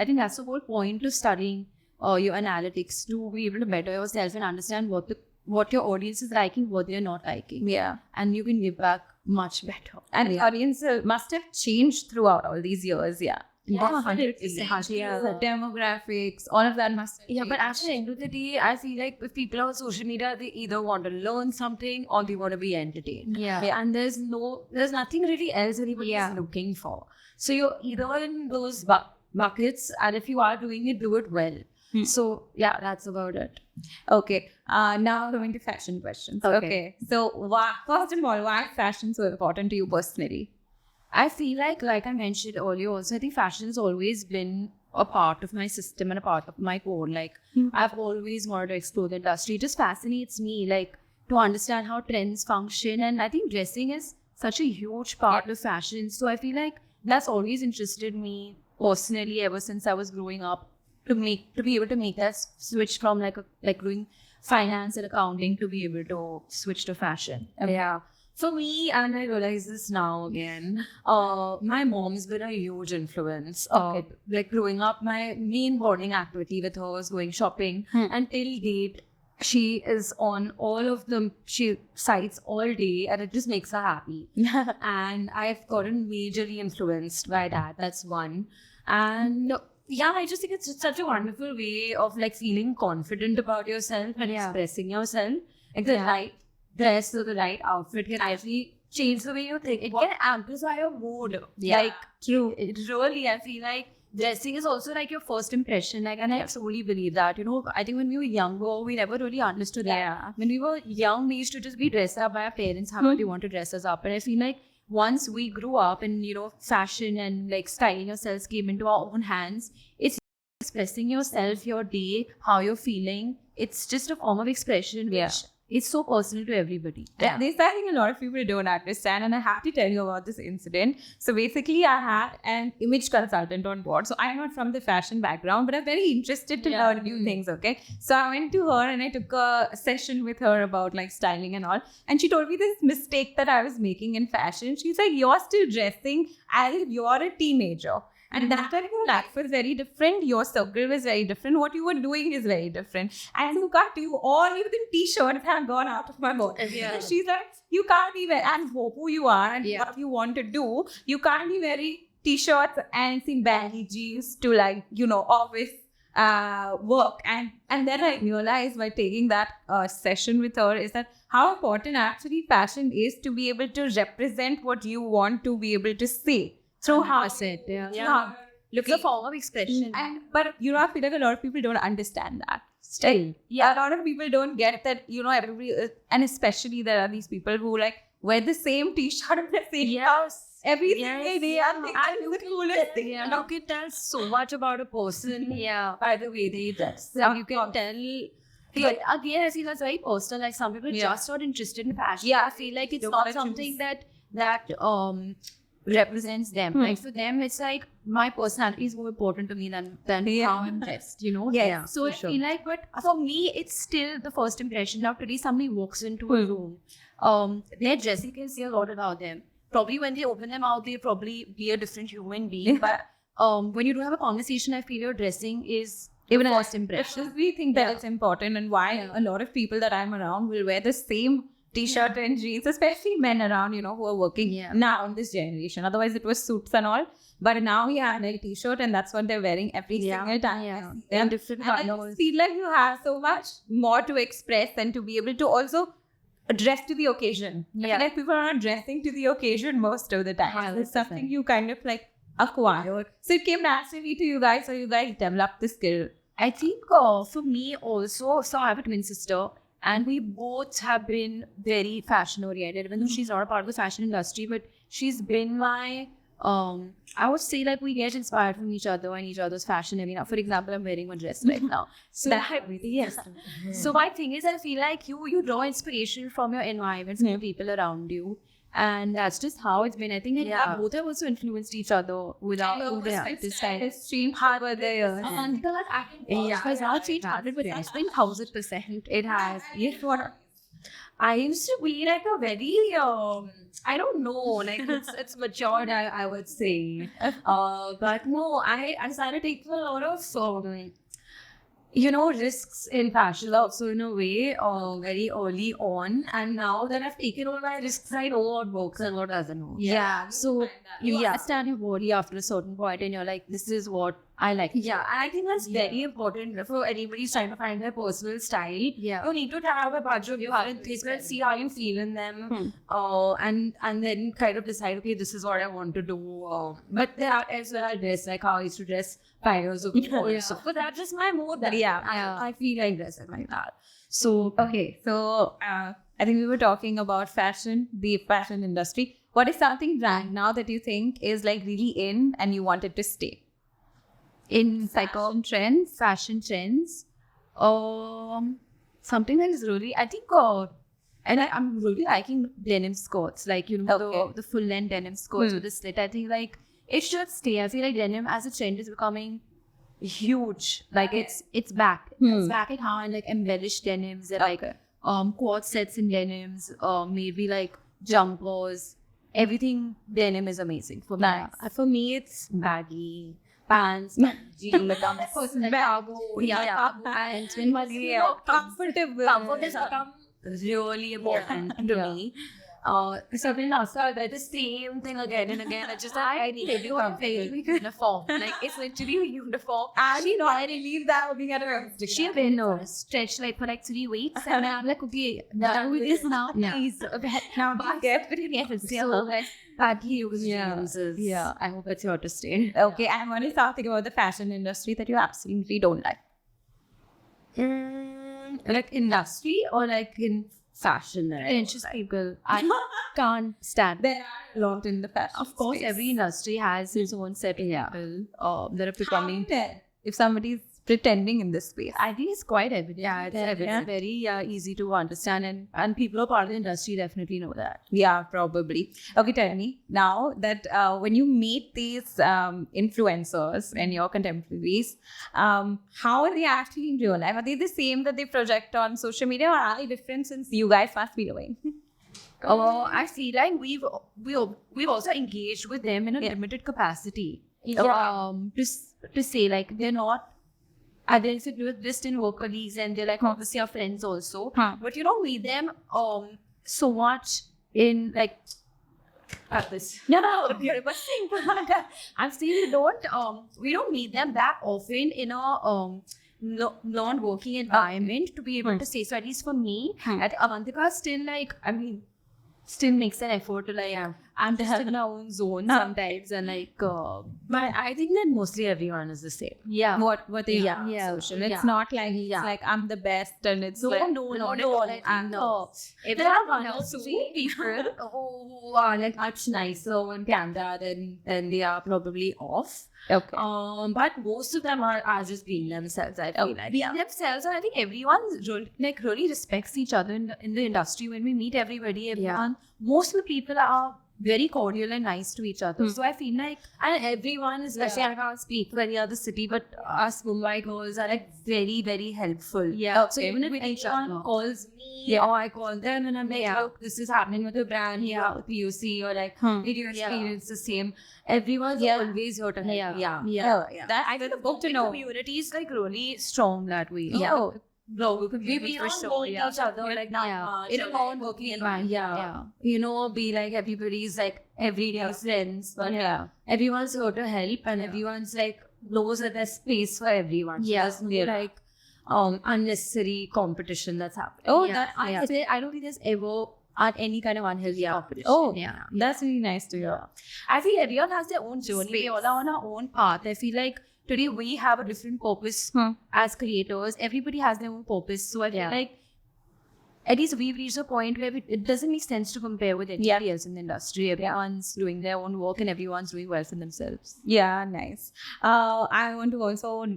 S1: think that's the whole point to studying your analytics, to be able to better yourself and understand what your audience is liking, what they're not liking. And you can give back much better.
S3: And the audience must have changed throughout all these years. Demographics, all of that must have
S2: but at the end of the day, I feel like if people are on social media, they either want to learn something or they want to be entertained. And there's nothing really else anybody is looking for. So you're either in those buckets, and if you are doing it, do it well. So that's about it.
S3: Okay. Now going to fashion questions. Okay. So first of all, why is fashion so important to you personally?
S1: I feel like I mentioned earlier also, I think fashion has always been a part of my system and a part of my core. Like, I've always wanted to explore the industry. It just fascinates me, like, to understand how trends function. And I think dressing is such a huge part of fashion. So I feel like that's always interested me personally ever since I was growing up, to be able to make that switch from like doing finance and accounting to be able to switch to fashion.
S2: For me, and I realize this now again, my mom's been a huge influence. Like growing up, my main bonding activity with her was going shopping. And till date, she is on all of the sites all day, and it just makes her happy. And I've gotten majorly influenced by that. That's one. And I just think it's just such a wonderful way of like feeling confident about yourself and expressing yourself. Like the right dress or the right outfit can actually change the way you think. It can amplify your mood.
S1: True.
S2: It really, I feel like dressing is also like your first impression. Like, and I truly believe that. I think when we were younger, we never really understood that. When we were young, we used to just be dressed up by our parents, how they want to dress us up. And I feel like once we grew up and, fashion and like styling yourselves came into our own hands, it's expressing yourself, your day, how you're feeling. It's just a form of expression which it's so personal to everybody.
S3: This I think a lot of people don't understand, and I have to tell you about this incident. So basically, I had an image consultant on board. So I'm not from the fashion background, but I'm very interested to learn new things. Okay, so I went to her and I took a session with her about like styling and all, and she told me this mistake that I was making in fashion. She's like, "You're still dressing as if you're a teenager." And that time your life was very different, your circle was very different, what you were doing is very different. And look at you, all even t-shirts have gone out of my mouth. She's like, you can't be and who you are and what you want to do. You can't be wearing t-shirts and see baggy jeans to like, office work. And then I realized by taking that session with her is that how important actually fashion is to be able to represent what you want to be able to say. Through how
S1: Look,
S2: it's a form of expression.
S3: But I feel like a lot of people don't understand that. Still, a lot of people don't get that. Everybody, and especially there are these people who like wear the same t-shirt and the same house every single day, and think it's the coolest thing.
S2: You can tell so much about a person by the way they dress. You can tell. But again, I feel that's very personal. Like some people just not interested in fashion. I feel like it's not something that
S1: represents them. Like for them, it's like my personality is more important to me than how I'm dressed, you know?
S3: Yeah,
S1: So I
S3: for sure.
S1: feel like, but for me, it's still the first impression. Now, today somebody walks into a room, their dressing can say a lot about them. Probably when they open their mouth, they'll probably be a different human being. But when you do have a conversation, I feel your dressing is
S3: Even
S1: first
S3: I
S1: impression.
S3: we think that it's important, and why a lot of people that I'm around will wear the same t-shirt and jeans, especially men around, you know, who are working now in this generation. Otherwise, it was suits and all. But now, like t-shirt, and that's what they're wearing every single time.
S1: Yeah.
S3: And
S1: different
S3: I
S1: colors.
S3: feel like you have so much more to express and to be able to also dress to the occasion. I feel like people are not dressing to the occasion most of the time. So it's something you kind of like acquired. So it came naturally to you guys, or you guys developed the skill?
S1: I think for me also, so I have a twin sister, and we both have been very fashion oriented, even though she's not a part of the fashion industry, but she's been my, I would say like we get inspired from each other and each other's fashion every now. For example, I'm wearing a dress right now. So yes. So my thing is, I feel like you draw inspiration from your environment, from people around you. And that's just how it's been. I think that both have also influenced each other without respective styles.
S3: It's changed over the years.
S1: And it has not changed 100%. It's been 1000%. It has. Yes, what? I used to be like a very, I don't know, like it's matured, I would say. But no, I started taking a lot of, risks in fashion also in a way, very early on. And now that I've taken all my risks, I know what works and what doesn't work.
S3: Yeah.
S1: So you understand your body after a certain point, and you're like, this is what I like. Yeah, and I think that's very important for anybody who's trying to find their personal style. Yeah, you need to have a bunch of different things and see how you feel in them, and then kind of decide, okay, this is what I want to do. But there are as well I dress like how I used to dress 5 years ago. So that's just my mood. I feel like dressing like that. So
S3: okay, so I think we were talking about fashion, the fashion industry. What is something right now that you think is like really in and you want it to stay?
S1: In fashion trends, something that is really, I think, and I'm really liking denim skirts, like, the full length denim skirts with the slit. I think like it should stay. I feel like denim as a trend is becoming huge. Like it's back. It's back in how, and like embellished denims, like quad sets in denims, maybe like jumpers. Everything denim is amazing for me. For me, it's baggy pants, jeans, cargo, pants, comfortable. Comfort has become really important to me. So then also that's the same thing again and again. I just I need everyone very uniform. Like it's literally uniform.
S3: I believe that would be at a
S1: she been stretched like for like 3 weeks, and I'm like, okay, done with this now. Please, now get I hope it's here to stay.
S3: Okay, and what is something about the fashion industry that you absolutely don't like?
S1: Like industry or like in fashion? Interesting people. I can't stand.
S3: There are a lot in the fashion.
S1: Of course,
S3: space.
S1: every industry has its own set of people that are becoming.
S3: If somebody's pretending in this space,
S1: I think it's quite evident. Yeah, it's very easy to understand, and people who are part of the industry definitely know that.
S3: Yeah, probably. Okay, tell me now that when you meet these influencers and your contemporaries, how are they actually in real life? Are they the same that they project on social media, or are they different since you guys must be doing?
S1: I feel like we've also engaged with them in a limited capacity. To say like they're not. And then if you just in work colleagues, and they're like obviously our friends also. But you don't meet them so much in like this. No, I'm saying we don't meet them that often in a non-working environment to be able to say. So at least for me, at Avantika still makes an effort to like I'm just in my own zone sometimes, and like but I think that mostly everyone is the same. Yeah.
S3: What they are on social. It's not like it's like I'm the best and it's
S1: no. If there are one or two people who are like much nicer on camera then they are probably off.
S3: Okay.
S1: But most of them are just being themselves. I feel like being themselves, and I think everyone really respects each other in the industry. When we meet everyone, most of the people are very cordial and nice to each other. So I feel like, and everyone is, especially I can't speak for any other city, but us Mumbai girls are like very, very helpful.
S2: Yeah.
S1: So even if anyone calls me or I call them and I'm like, look, this is happening with the brand, POC, or like, did you experience the same? Everyone's always here to help.
S3: That's
S1: I think the book community is like really strong that way.
S3: Yeah.
S1: Global community for sure. Each other like that. In a non-working environment. You know, be like everybody's like everyday friends, but everyone's here to help and everyone's like knows that there's space for everyone. So there's no like unnecessary competition that's happening. I don't think there's ever any kind of unhealthy competition.
S3: That's really nice to hear.
S1: I feel everyone has their own journey. We all are on our own path. I feel like today we have a different purpose as creators. Everybody has their own purpose. So I feel like at least we've reached a point where it doesn't make sense to compare with anybody else in the industry. Everyone's doing their own work and everyone's doing well for themselves.
S3: Yeah, nice. I want to also,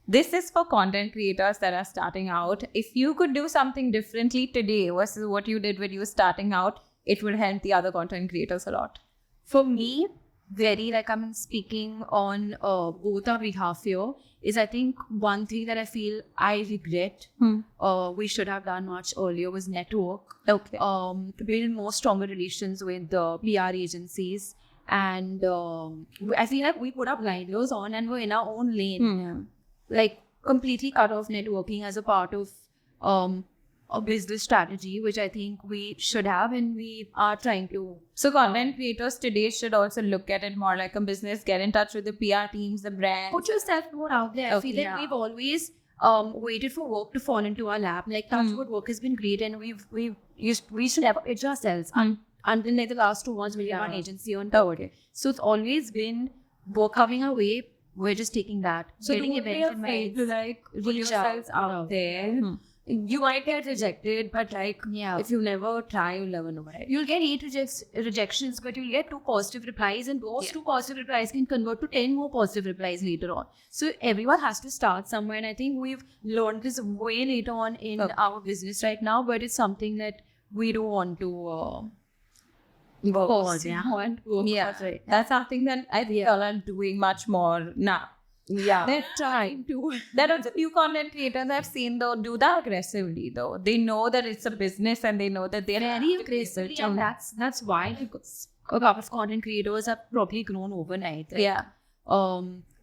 S3: this is for content creators that are starting out. If you could do something differently today versus what you did when you were starting out, it would help the other content creators a lot.
S1: For me, very like I'm speaking on both our behalf here, is I think one thing that I feel I regret we should have done much earlier was network. Build more stronger relations with the PR agencies, and I feel like we put our blinders on and we're in our own lane. Like completely cut off networking as a part of a business strategy, which I think we should have and we are trying to.
S3: So content creators today should also look at it more like a business, get in touch with the PR teams, the brands.
S1: Put yourself more out there. I feel like we've always waited for work to fall into our lap. Like Touchwood work has been great and we should never pitch ourselves until like the last 2 months we have an agency on board. So it's always been work coming our way. We're just taking that.
S2: So
S1: getting
S2: don't be afraid to like put yourselves out there. You might get rejected, but like if you never try, you'll never know, right?
S1: You'll get 8 rejections, but you'll get 2 positive replies, and those 2 positive replies can convert to 10 more positive replies later on. So everyone has to start somewhere, and I think we've learned this way later on in our business right now, but it's something that we do want to
S2: work on.
S3: Right. That's something that I think y'all are doing much more now.
S2: They're trying to.
S3: There are new content creators I've seen though do that aggressively though. They know that it's a business and they know that they're
S1: very aggressive, and that's why a couple of content creators have probably grown overnight. Like,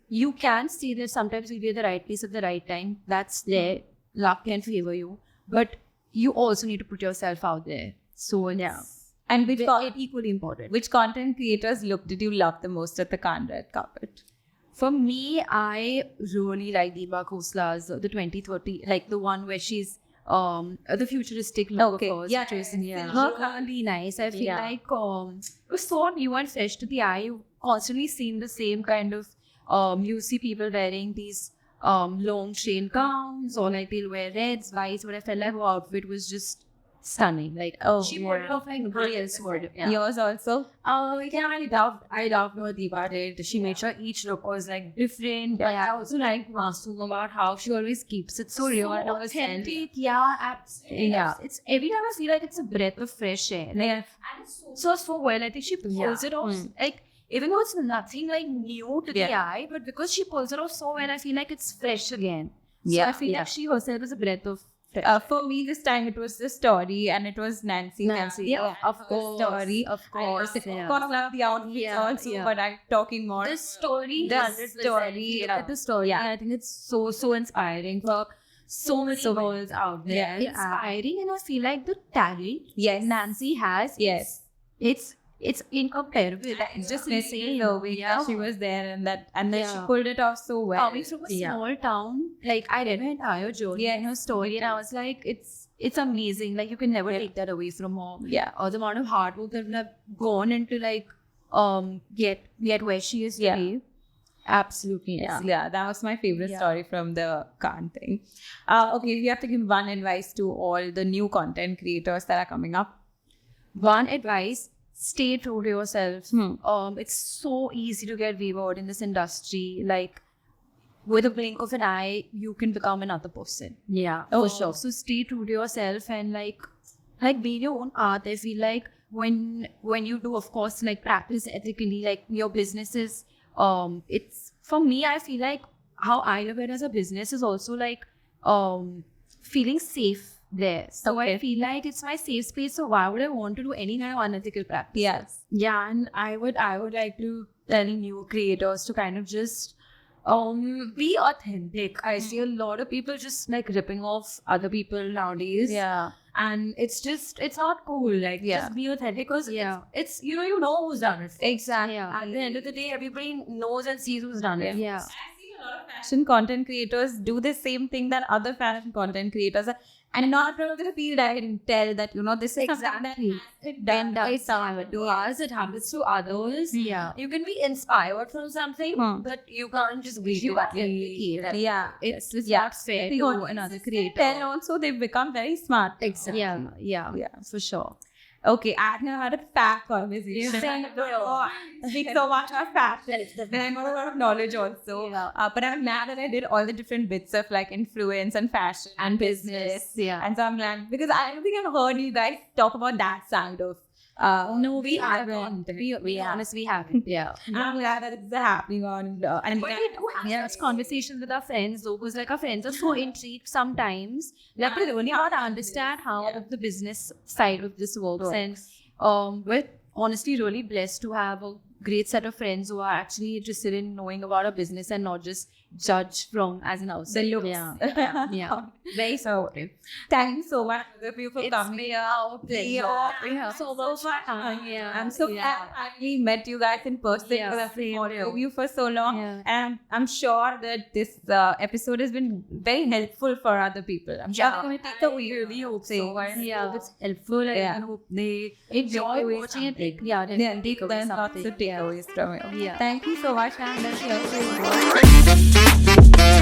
S1: you can see that sometimes you'll be at the right place at the right time. That's there. Luck can favor you, but you also need to put yourself out there. So
S3: and
S1: equally important.
S3: Which content creators did you love the most at the Cannes Red Carpet?
S1: For me, I really like Deepa Khosla's the 2030, like the one where she's the futuristic look of hers. Really nice. I feel like it was so new and fresh to the eye. You've constantly seen the same kind of you see people wearing these long chain gowns, or like they'll wear reds, whites, but I felt like her outfit was just stunning. Like she pulled it off like nobody else would.
S3: Yours also?
S1: I loved what Deepa did. She made sure each look was like different. I also like Masoom about how she always keeps it so real and authentic. Absolutely. It's every time I feel like it's a breath of fresh air. Like, and it's so well. I think she pulls it off. Like even though it's nothing like new to the eye, but because she pulls it off so well, I feel like it's fresh again. So I feel like she herself is a breath of.
S3: For me this time it was the story, and it was Nancy.
S1: Of course.
S3: Story.
S1: Of course.
S3: Of course, love the outfits also, but I'm talking more.
S1: The story.
S3: Look at the story.
S1: I think it's so inspiring for so many girls out there. Inspiring, and I feel like the talent Nancy has. It's incomparable.
S3: It's just insane the way that she was there, and then she pulled it off so well.
S1: Coming from a small town, like I read her entire journey and her story, and I was like, it's amazing. Like you can never take that away from her. Or the amount of hard work that have gone into like get where she is today. Absolutely.
S3: Yeah, that was my favorite story from the Cannes thing. Okay, if you have to give one advice to all the new content creators that are coming up.
S1: One advice: stay true to yourself. It's so easy to get wavered in this industry. Like with a blink of an eye, you can become another person.
S2: For sure.
S1: So stay true to yourself and like be your own art. I feel like when you do, of course, like practice ethically, like your business is it's, for me, I feel like how I look at it as a business is also like feeling safe there. So I feel like it's my safe space. So why would I want to do any kind of unethical practice?
S3: Yes.
S1: Yeah, and I would like to tell new creators to kind of just be authentic. I see a lot of people just like ripping off other people nowadays.
S3: Yeah.
S1: And it's not cool. Like, just be authentic, because it's you know who's done it.
S3: Exactly.
S1: Yeah. At the end of the day, everybody knows and sees who's done it.
S2: Yeah.
S3: I see a lot of fashion content creators do the same thing that other fashion content creators are. And not from the field, I can tell that, this is
S1: Exactly.
S3: something that
S1: It's to us, it happens to others.
S2: Yeah.
S1: You can be inspired from something, but you can't just wish you
S3: yeah.
S1: It's not fair to another creator.
S3: And also they become very smart.
S1: Exactly.
S2: Yeah, for sure.
S3: Okay, I have had a fat conversation. Speak so much about fashion. And I got a lot of knowledge also. But I'm glad that I did all the different bits of like influence and fashion and business.
S2: Yeah.
S3: And so I'm glad, because I don't think I've heard you guys talk about that side of
S1: No, we haven't.
S2: We honestly haven't. Yeah.
S3: I'm glad that it's happening on and
S1: But we do have such conversations with our friends, though, because like our friends are so intrigued sometimes. Like, we really want to understand how the business side of this works. And we're honestly really blessed to have a great set of friends who are actually interested in knowing about our business and not just judge from as an outsider.
S3: the looks.
S2: Yeah.
S3: Very supportive. Thank you so much for coming.
S1: our
S3: Yeah.
S1: So much fun.
S3: I'm so glad I finally met you guys in person, because I've been following you for so long.
S2: Yeah.
S3: And I'm sure that this episode has been very helpful for other people. I'm sure they're going to take the
S1: really hope so.
S2: Yeah.
S1: It's helpful, and
S3: Yeah.
S1: I hope they enjoy watching it. Like,
S3: Yeah,
S1: then take away
S3: there's lots
S1: something.
S3: of takeaways from you.
S2: Yeah.
S3: Thank you so much, and
S2: Thank you.